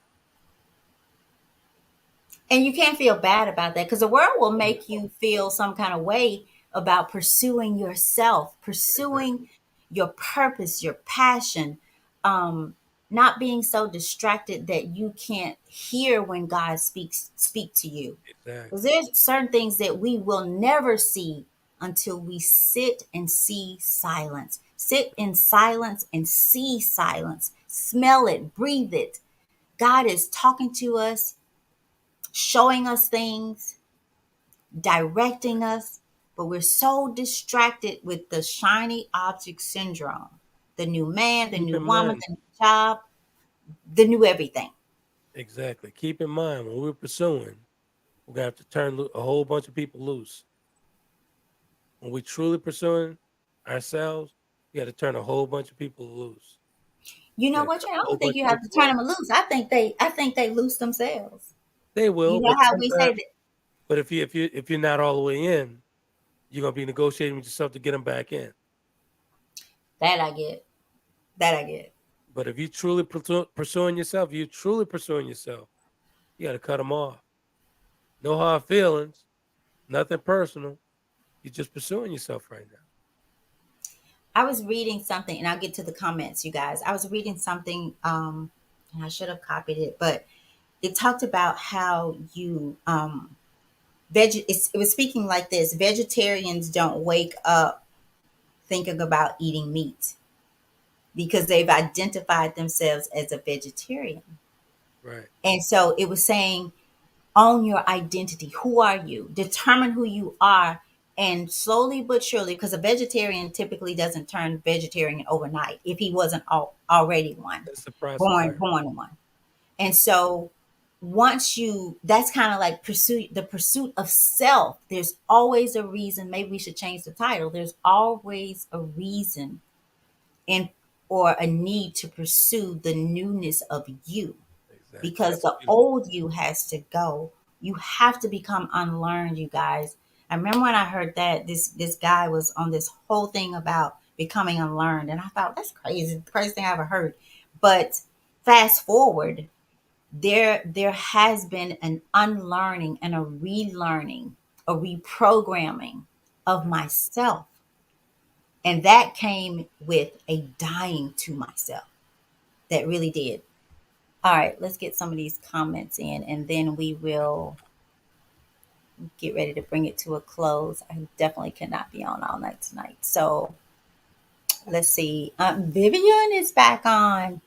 And you can't feel bad about that because the world will make No, you feel some kind of way about pursuing yourself, exactly. pursuing your purpose, your passion, not being so distracted that you can't hear when God speak to you. Because Exactly. there's certain things that we will never see until we sit and see silence. Sit in silence and see silence. Smell it, breathe it. God is talking to us, showing us things, directing us, but we're so distracted with the shiny object syndrome. The new man, the Keep new in woman, mind, the new job, the new everything. exactly. Keep in mind when we're pursuing, we're gonna have to turn a whole bunch of people loose. When we truly pursuing ourselves, you got to turn a whole bunch of people loose. You You know got to what? cut I a whole don't think bunch you of have to people turn off. them loose. I think they loose themselves. They You will, know but how we say sometimes, that. but if you're not all the way in, you're gonna be negotiating with yourself to get them back in. That I get. That I get. But if you truly pursuing yourself, you truly pursuing yourself. You got to cut them off. No hard feelings, nothing personal. You're just pursuing yourself right now. I was reading something, and I'll get to the comments, you guys. I was reading something, and I should have copied it, but it talked about how you it was speaking like this: vegetarians don't wake up thinking about eating meat because they've identified themselves as a vegetarian. Right. And so it was saying, own your identity. Who are you? Determine who you are. And slowly but surely, because a vegetarian typically doesn't turn vegetarian overnight if he wasn't already one, That's the process. born Right. born one. And so once you, that's kind of like the pursuit of self. There's always a reason. Maybe we should change the title. There's always a reason and or a need to pursue the newness of you, Exactly. because That's the beautiful. old you has to go. You have to become unlearned, you guys. I remember when I heard that this guy was on this whole thing about becoming unlearned, and I thought that's crazy, the craziest thing I ever heard. But fast forward, there has been an unlearning and a relearning, a reprogramming of Yeah. myself, and that came with a dying to myself. That really did. All right, let's get some of these comments in, and then we will get ready to bring it to a close. I definitely cannot be on all night tonight. So let's see. Vivian is back on.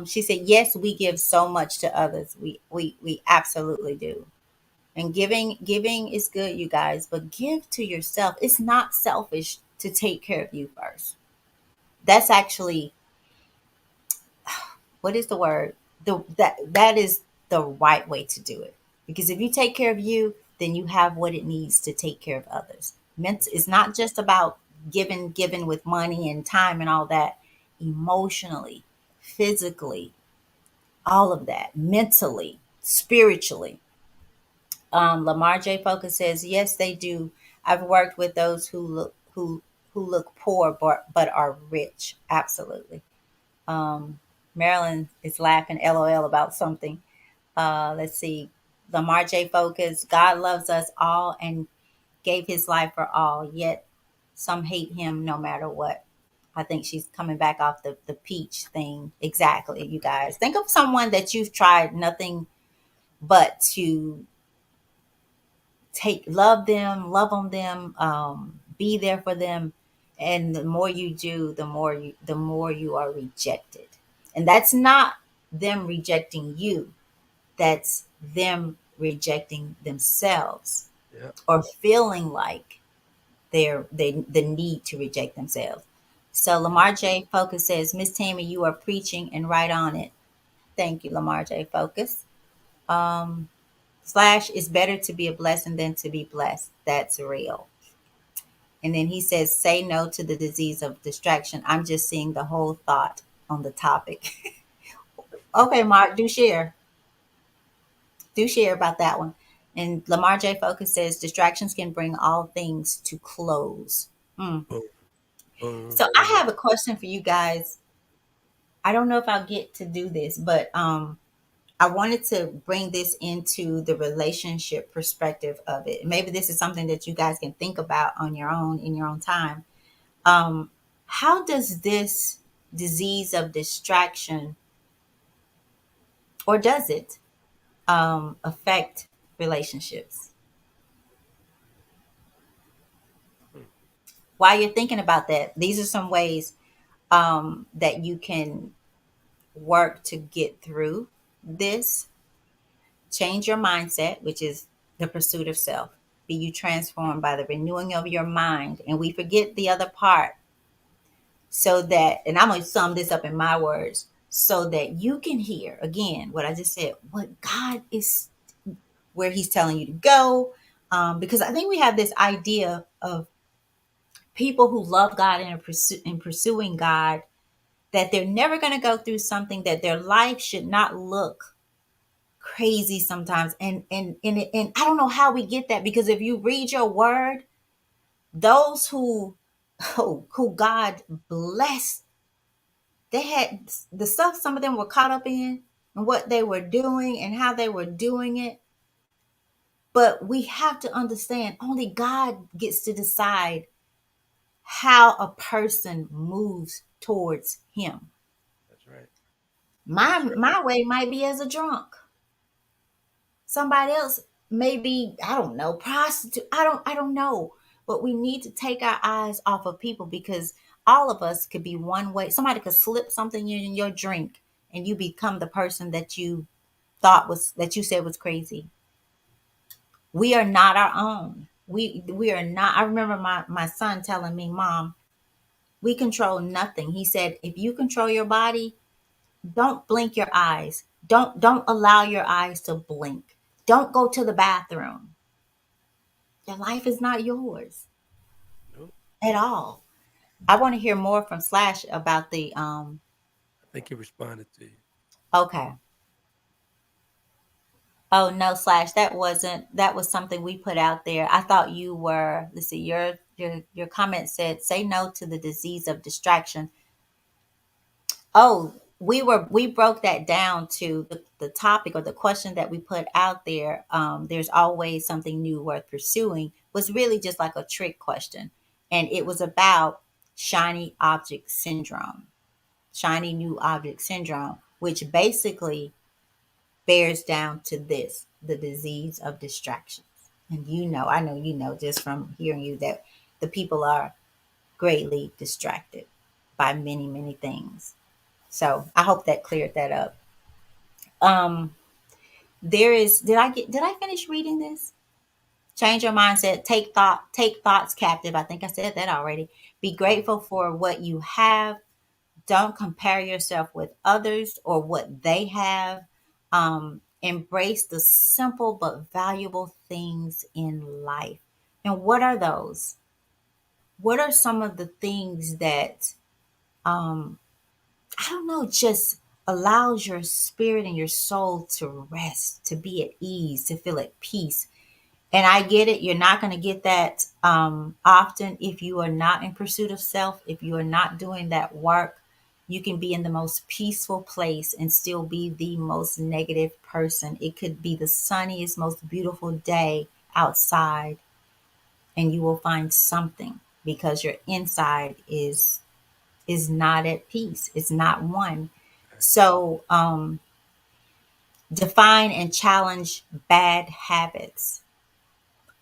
She said, "Yes, we give so much to others. We absolutely do. And giving is good, you guys. But give to yourself. It's not selfish to take care of you first. That's actually, what is the word? That is the right way to do it. Because if you take care of you, then you have what it needs to take care of others. It's Exactly. not just about giving with money and time and all that. Emotionally, physically, all of that, mentally, spiritually. Lamar J. Focus says, yes, they do. I've worked with those who look poor but are rich. Absolutely. Marilyn is laughing LOL about something. Let's see. Lamar J. Focus, God loves us all and gave his life for all, yet some hate him no matter what. I think she's coming back off the peach thing. Exactly, you guys. Think of someone that you've tried nothing but to love on them, be there for them. And the more you do, the more you are rejected. And that's not them rejecting you. That's them rejecting themselves Yeah. or feeling like the need to reject themselves. So Yeah. Lamar J. Focus says, Miss Tammy, you are preaching and right on it. Thank you, Lamar J. Focus. Um, Slash, it's better to be a blessing than to be blessed. That's real. And then he says, say no to the disease of distraction. I'm just seeing the whole thought on the topic. Okay, Mark, do share. Do share about that one. And Lamar J. Focus says, distractions can bring all things to close. Mm. Boom. Boom. So I Boom. have a question for you guys. I don't know if I'll get to do this, but I wanted to bring this into the relationship perspective of it. Maybe this is something that you guys can think about on your own in your own time. Um, how does this disease of distraction, or does it, affect relationships? Hmm. While you're thinking about that, these are some ways that you can work to get through this. Change your mindset, which is the pursuit of self. Be you transformed by the renewing of your mind. And we forget the other part, so that, and I'm going to sum this up in my words, so that you can hear again what I just said, what God is, where He's telling you to go. Because I think we have this idea of people who love God and are pursuing God, that they're never going to go through something, that their life should not look crazy sometimes. And I don't know how we get that, because if you read your word, those who God blessed, they had the stuff some of them were caught up in, and what they were doing and how they were doing it. But we have to understand, only God gets to decide how a person moves towards Him. That's right. my That's right. my way might be as a drunk. Somebody else, maybe, I don't know, prostitute. I don't know. But we need to take our eyes off of people, because all of us could be one way. Somebody could slip something in your drink, and you become the person that you said was crazy. We are not our own. We are not. I remember my son telling me, Mom, we control nothing. He said, if you control your body, don't blink your eyes. Don't allow your eyes to blink. Don't go to the bathroom. Your life is not yours Nope. at all. I want to hear more from Slash about the I think he responded to you. okay. Oh no, Slash, that was something we put out there. I thought you were, let's see, your comment said, say no to the disease of distraction. Oh, we broke that down to the topic, or the question that we put out there. There's always something new worth pursuing, was really just like a trick question. And it was about shiny object syndrome, shiny new object syndrome, which basically bears down to this, the disease of distractions. And I know just from hearing you, that the people are greatly distracted by many, many things. So I hope that cleared that up. Um, there is, did I finish reading this? Change your mindset, take thoughts captive. I think I said that already. Be Mhm. grateful for what you have. Don't compare yourself with others or what they have. Embrace the simple but valuable things in life. And what are those? What are some of the things that, um, I don't know, just allows your spirit and your soul to rest, to be at ease, to feel at peace? And I get it. You're not going to get that often if you are not in pursuit of self, if you are not doing that work. You can be in the most peaceful place and still be the most negative person. It could be the sunniest, most beautiful day outside, and you will find something, because your inside is not at peace. It's not one. Exactly. So define and challenge bad habits.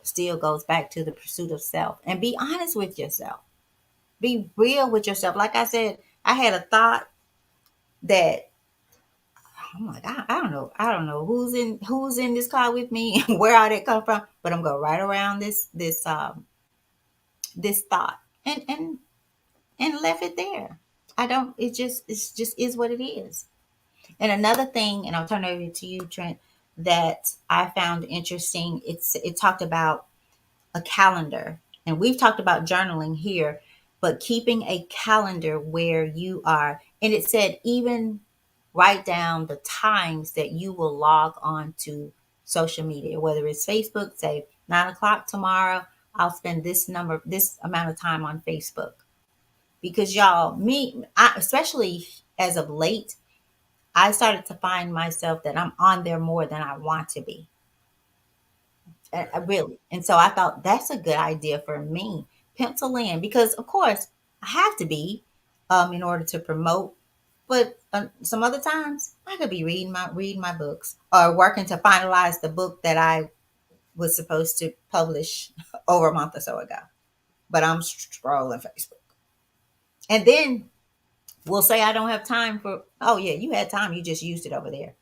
Still goes back to the pursuit of self, and be honest with yourself. Be real with yourself. Like I said, I had a thought that I'm like, I don't know who's in this car with me and where all that come from, but I'm going right around this thought, and left it there. I don't. It's just is what it is. And another thing, and I'll turn it over to you, Trent, that I found interesting. It talked about a calendar. And we've talked about journaling here, but keeping a calendar where you are, and it said, even write down the times that you will log on to social media, whether it's Facebook, say 9 o'clock tomorrow, I'll spend this amount of time on Facebook. Because y'all, especially as of late, I started to find myself that I'm on there more than I want to be. Right. Really. And so I thought that's a good idea for me. Pencil in, because of course I have to be in order to promote. But some other times I could be reading my books or working to finalize the book that I was supposed to publish over a month or so ago. But I'm scrolling Facebook. And then we'll say I don't have time for, oh yeah, you had time, you just used it over there.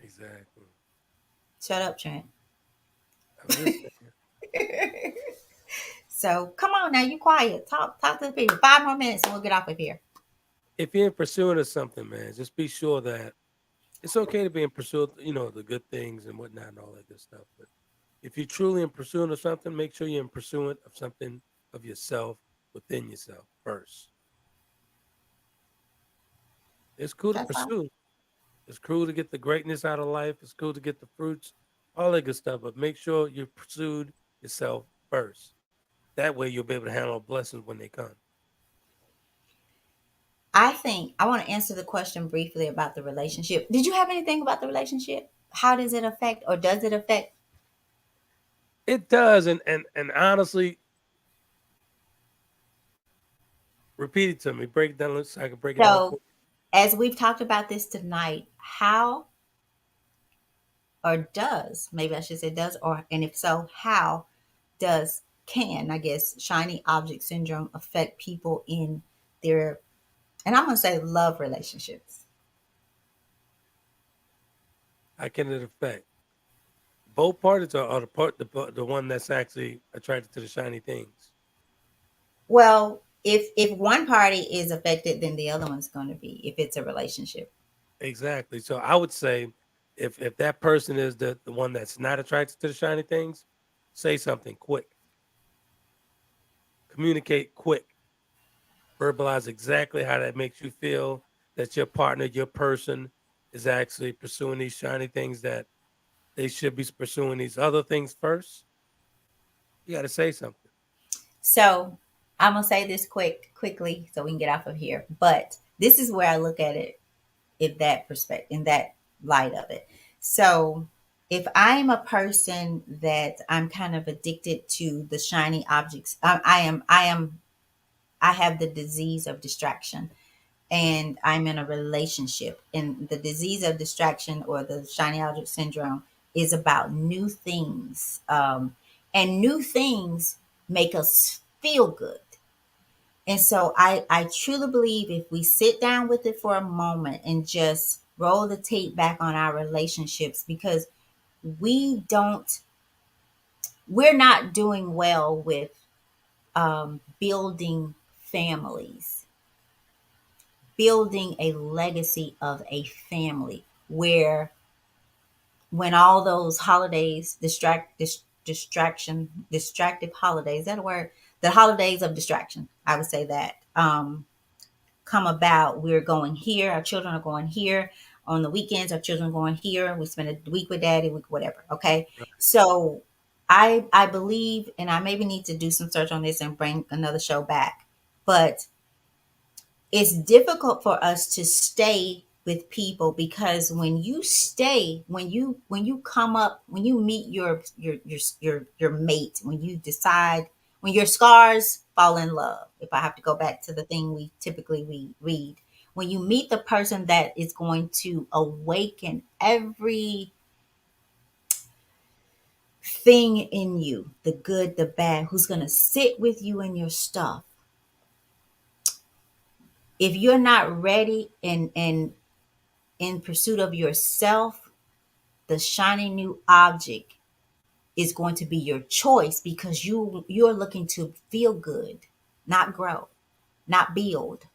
Exactly. Shut up, Trent. I'm listening. So come on now, you quiet. Talk to the people. 5 more minutes and we'll get off of here. If you're in pursuit of something, man, just be sure that it's okay to be in pursuit, the good things and whatnot and all that good stuff. But if you're truly in pursuit of something, make sure you're in pursuit of something of yourself within yourself first. It's cool to That's all. pursue. It's cool to get the greatness out of life. It's cool to get the fruits, all that good stuff. But make sure you pursued yourself first. That way you'll be able to handle blessings when they come. I think I want to answer the question briefly about the relationship. Did you have anything about the relationship? How does it affect or does it affect? It does, and honestly, repeat it to me. Break it down so I can break it down So, for as we've talked about this tonight, how or does, maybe I should say does, or, and if so, how does, can, I guess, shiny object syndrome affect people in their, and I'm going to say love relationships? you. How can it affect? Both parties are the one that's actually attracted to the shiny things. Well, if one party is affected, then the other one's going to be, if it's a relationship. Exactly. So I would say if that person is the one that's not attracted to the shiny things, say something quick. Communicate quick. Verbalize exactly how that makes you feel, that your partner, your person is actually pursuing these shiny things, that they should be pursuing these other things first. You got to say something. So I'm gonna say this quickly so we can get off of here. But this is where I look at it in that perspective, in that light of it. So if I'm a person that I'm kind of addicted to the shiny objects, I have the disease of distraction, and I'm in a relationship. And the disease of distraction or the shiny object syndrome is about new things. And new things make us feel good. And so I truly believe if we sit down with it for a moment and just roll the tape back on our relationships, because we don't, we're not doing well with building families, building a legacy of a family where when all those holidays, distractive holidays, is that a word? The holidays of distraction, I would say that, come about, we're going here, our children are going here. On the weekends, our children are going here. We spend a week with daddy, week whatever. Okay. Right. So I believe, and I maybe need to do some search on this and bring another show back, but it's difficult for us to stay with people, because when you stay, when you come up, when you meet your mate, when you decide, when your scars fall in love, if I have to go back to the thing we typically we read, when you meet the person that is going to awaken every thing in you, the good, the bad, who's going to sit with you in your stuff, if you're not ready and in pursuit of yourself, the shiny new object is going to be your choice, because you're looking to feel good, not grow, not build.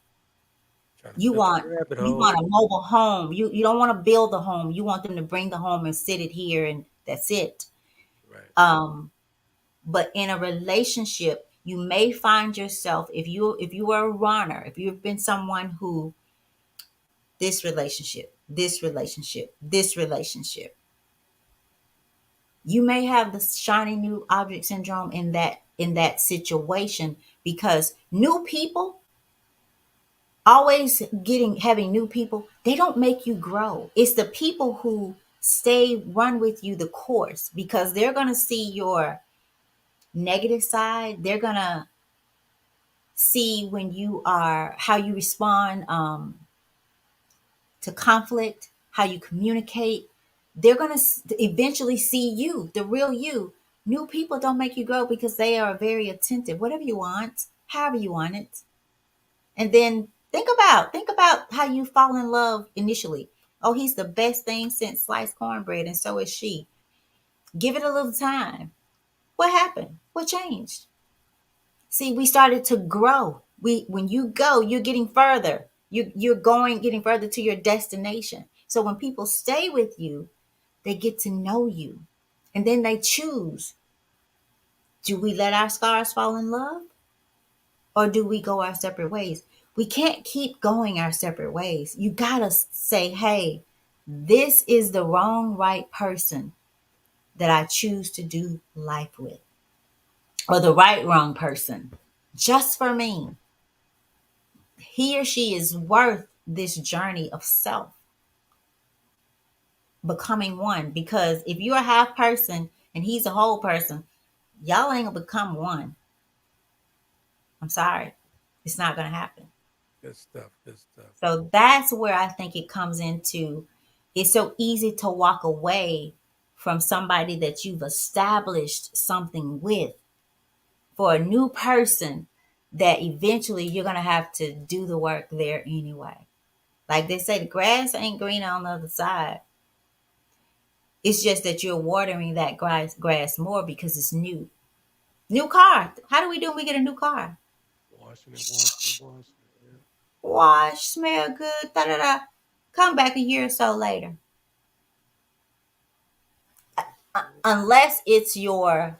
Trying to You jump in want the rabbit you want hole. a mobile home. You don't want to build the home. You want them to bring the home and sit it here and that's it. Right. Um, but in a relationship, you may find yourself, if you are a runner, if you've been someone who, this relationship, you may have the shiny new object syndrome in that situation, because new people always getting having new people, they don't make you grow. It's the people who stay run with you the course, because they're going to see your negative side. They're going to see when you are how you respond to conflict, how you communicate. They're going to eventually see you, the real you. New people don't make you grow because they are very attentive. Whatever you want, however you want it. And then think about how you fall in love initially. Oh, he's the best thing since sliced cornbread, and so is she. Give it a little time. What happened? What changed? See, we started to grow. When you go, you're getting further. You're going getting further to your destination. So when people stay with you, they get to know you. And then they choose, do we let our scars fall in love, or do we go our separate ways? We can't keep going our separate ways. You got to say, hey, this is the wrong, right person that I choose to do life with, or the right, wrong person just for me. He or she is worth this journey of self becoming one. Because if you're a half person and he's a whole person, y'all ain't gonna become one. I'm sorry. It's not gonna happen. Good stuff. Good stuff. So that's where I think it comes into, it's so easy to walk away from somebody that you've established something with for a new person that eventually you're going to have to do the work there anyway. Like they say, the grass ain't green on the other side. It's just that you're watering that grass more because it's new. New car. How do we do when we get a new car? Washing it, washing it, washing it. Yeah. Wash, smell good, da da da. Come back a year or so later. Unless it's your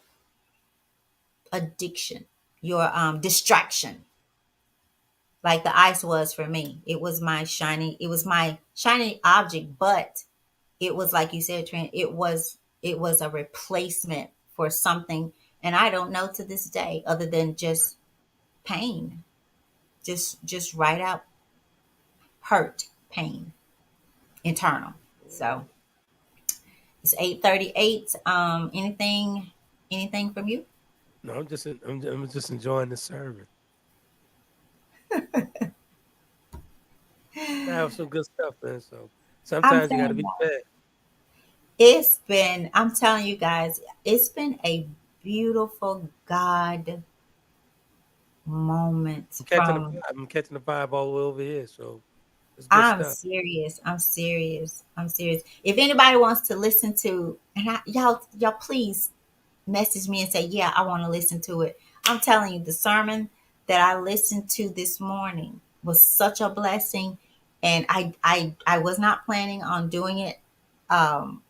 addiction, your distraction, like the ice was for me. It was my shiny object, but it was like you said, Trent, it was a replacement for something, and I don't know to this day other than just pain, just right out hurt, pain, internal. So it's 8:38. Anything from you? No, I'm just enjoying the service. I have some good stuff, man. So I'm sometimes you got to saying be that fed. I'm telling you guys, it's been a beautiful God moment I'm catching the from, vibe. I'm catching the vibe all the way over here. So it's good I'm stuff. serious. I'm serious. I'm serious. If anybody wants to listen to, and y'all please message me and say, yeah, I want to listen to it. I'm telling you, the sermon that I listened to this morning was such a blessing. And I was not planning on doing it. Um,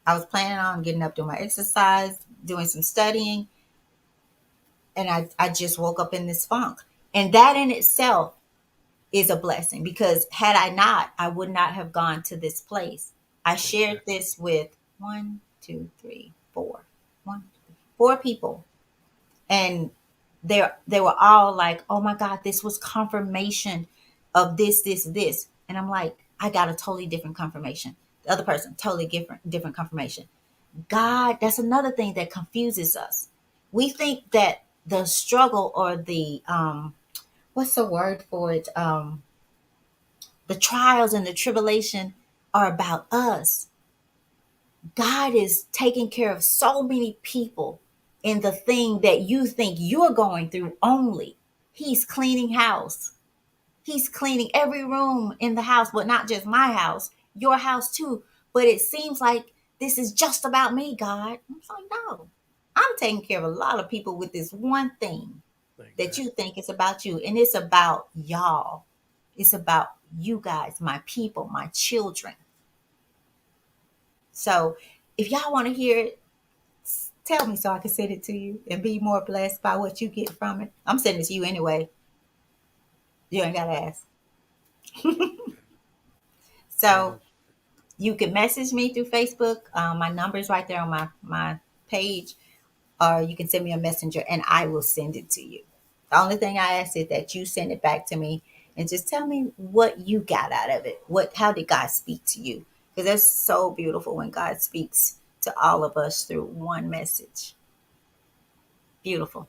I was planning on getting up, doing my exercise, doing some studying, and I just woke up in this funk. And that in itself is a blessing, because had I not, I would not have gone to this place. I shared Exactly. this with one, two, three, four, one, four people, and they were all like, "Oh my God, this was confirmation of this, this, this," and I'm like, I got a totally different confirmation. The other person, totally different confirmation. God, that's another thing that confuses us. We think that the struggle, or the what's the word for it? The trials and the tribulation are about us. God is taking care of so many people in the thing that you think you're going through only. He's cleaning house. He's cleaning every room in the house, but not just my house, your house too. But it seems like this is just about me, God. I'm like, no. I'm taking care of a lot of people with this one thing that you Exactly. think is about you. And it's about y'all. It's about you guys, my people, my children. So if y'all want to hear it, tell me so I can send it to you and be more blessed by what you get from it. I'm sending it to you anyway. You ain't got to ask. Okay. So Oh, you can message me through Facebook. My number is right there on my page, or you can send me a messenger and I will send it to you. The only thing I ask is that you send it back to me and just tell me what you got out of it. How did God speak to you? Because that's so beautiful when God speaks to all of us through one message. Beautiful.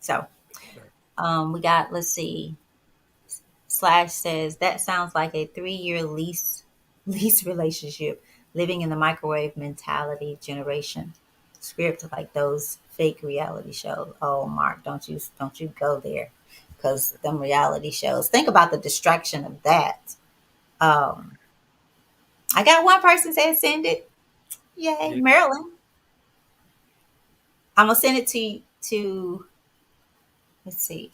So, Exactly. we got, let's see, Slash says that sounds like a 3-year lease relationship, living in the microwave mentality generation. Script like those fake reality shows. Oh, Mark, don't you go there, because them reality shows. Think about the distraction of that. Um, I got one person said send it. Yay, Yeah. Maryland. I'm gonna send it to. Let's see.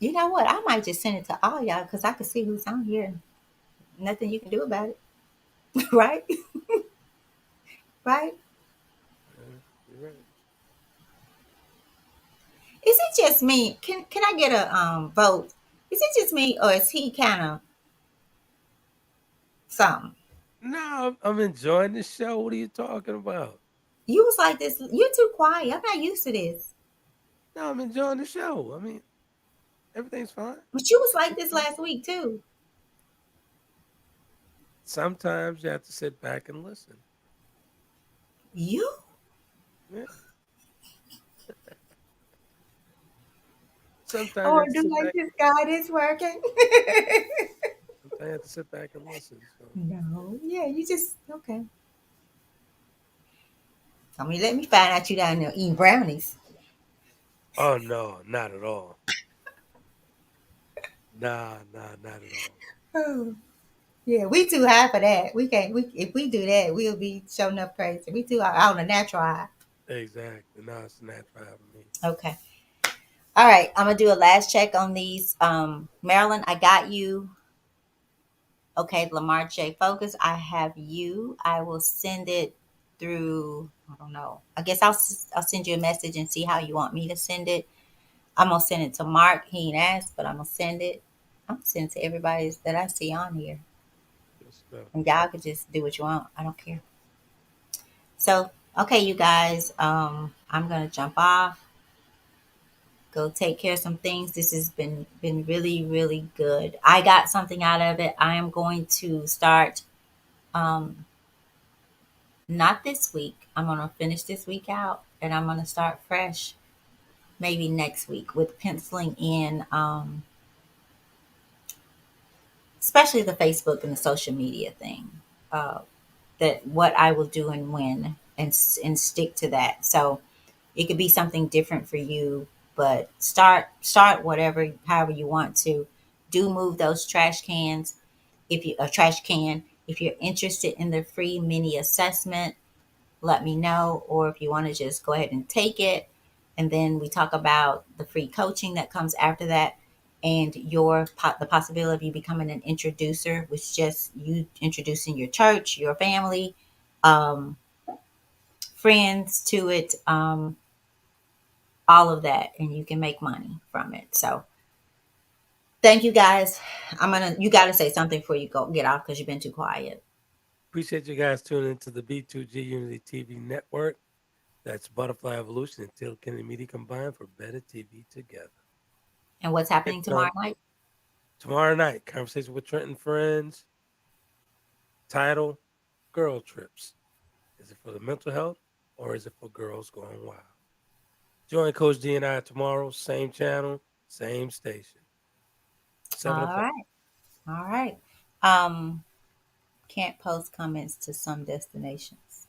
You know what? I might just send it to all y'all because I can see who's on here. Nothing you can do about it, right? Right? You're right. Is it just me? Can I get a vote? Is it just me, or is he kind of something? No, I'm enjoying the show. What are you talking about? You was like this. You're too quiet. I'm not used to this. No, I'm enjoying the show. I mean, everything's fine. But you was like It's this fine. last week too. Sometimes you have to sit back and listen. You? Yeah. Sometimes you Oh, have to do sit like back. this God is working. Sometimes you have to sit back and listen. So, No. Yeah, you just okay. I mean, let me find out you down there eating brownies. oh no, not at all. Nah, not at all. Oh. Yeah, we too high for that. We can't. We if we do that, we'll be showing up crazy. We too high on the natural high. Exactly. No, it's natural for me. Okay. All right. I'm gonna do a last check on these. Marilyn, I got you. Okay, Lamar J. Focus. I have you. I will send it through. I don't know. I guess I'll send you a message and see how you want me to send it. I'm gonna send it to Mark. He ain't asked, but I'm gonna send it. I'm gonna send it to everybody that I see on here, Good stuff. and y'all could just do what you want. I don't care. So, okay, you guys. I'm gonna jump off. Go take care of some things. This has been really really good. I got something out of it. I am going to start. Um, Not this week. I'm going to finish this week out and I'm going to start fresh maybe next week with penciling in, especially the Facebook and the social media thing, uh, that what I will do and when, and stick to that. So it could be something different for you, but start whatever, however you want to. Do move those trash cans if you a trash can. If you're interested in the free mini assessment, let me know. Or if you want to just go ahead and take it, and then we talk about the free coaching that comes after that, and the possibility of you becoming an introducer, which just you introducing your church, your family, um, friends to it, all of that, and you can make money from it. So thank you guys. You got to say something before you go get off because you've been too quiet. Appreciate you guys tuning into the B2G Unity TV network. That's Butterfly Evolution and Till Kennedy Media combined for better TV together. And what's Catch happening you tomorrow night? tomorrow night. Conversation with Trent and friends. Title: Girl Trips. Is it for the mental health or is it for girls going wild? Join Coach D and I tomorrow. Same channel, same station. All 7 o'clock. right. All right. Um, can't post comments to some destinations.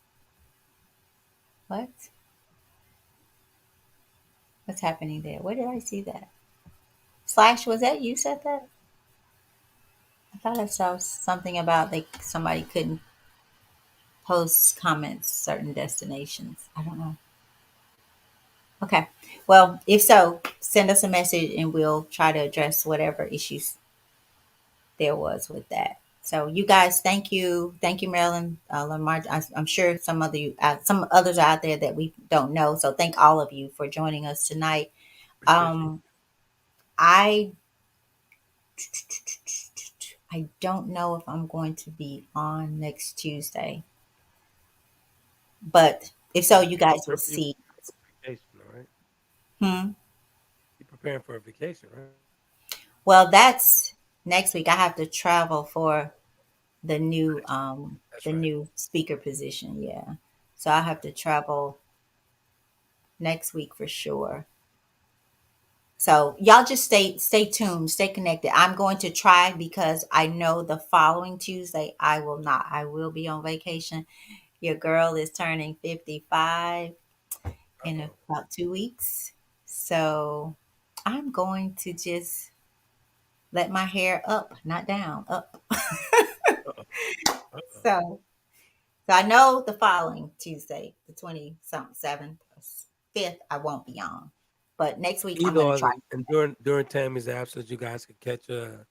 What? What's happening there? Where did I see that? Slash, was that you said that? I thought I saw something about like somebody couldn't post comments certain destinations. I don't know. Okay. Well, if so, send us a message and we'll try to address whatever issues there was with that. So you guys, thank you, Marilyn, Lamar. I'm sure some others are out there that we don't know. So thank all of you for joining us tonight. Appreciate you. Um, I I don't know if I'm going to be on next Tuesday, but if so, you guys will You see. preparing for vacation, all right? Hmm. You preparing for a vacation, right? Well, that's. Next week I have to travel for That's the right. new speaker position. Yeah. So I have to travel next week for sure. So y'all just stay tuned, stay connected. I'm going to try because I know the following Tuesday I will not. I will be on vacation. Your girl is turning 55 in Uh-oh. about 2 weeks. So I'm going to just let my hair up, not down, up. Uh-oh. Uh-oh. So I know the following Tuesday, the 20 something 7th, 5th, I won't be on. But next week I'm Either gonna or, try. and during Tammy's absence, you guys could catch a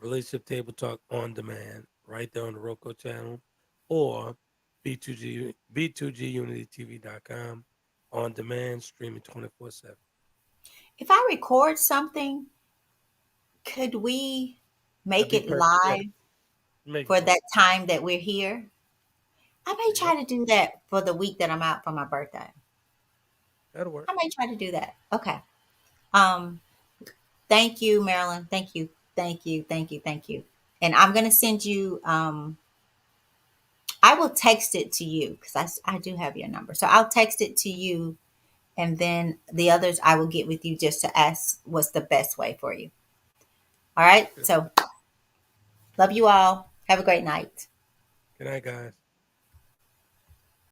relationship table talk on demand right there on the Roku channel, or b2gunitytv.com on demand streaming 24/7. If I record something, could we That'd make be it perfect. Yeah, live make it for work. that time that we're here? I may Yep, try to do that for the week that I'm out for my birthday. that'll work. I may try to do that. Okay. Um, Thank you, Marilyn. Thank you. Thank you. Thank you. Thank you. And I'm gonna send you I will text it to you because I do have your number. So I'll text it to you and then the others I will get with you just to ask what's the best way for you. All right. Good. So love you all. Have a great night. Good night, guys.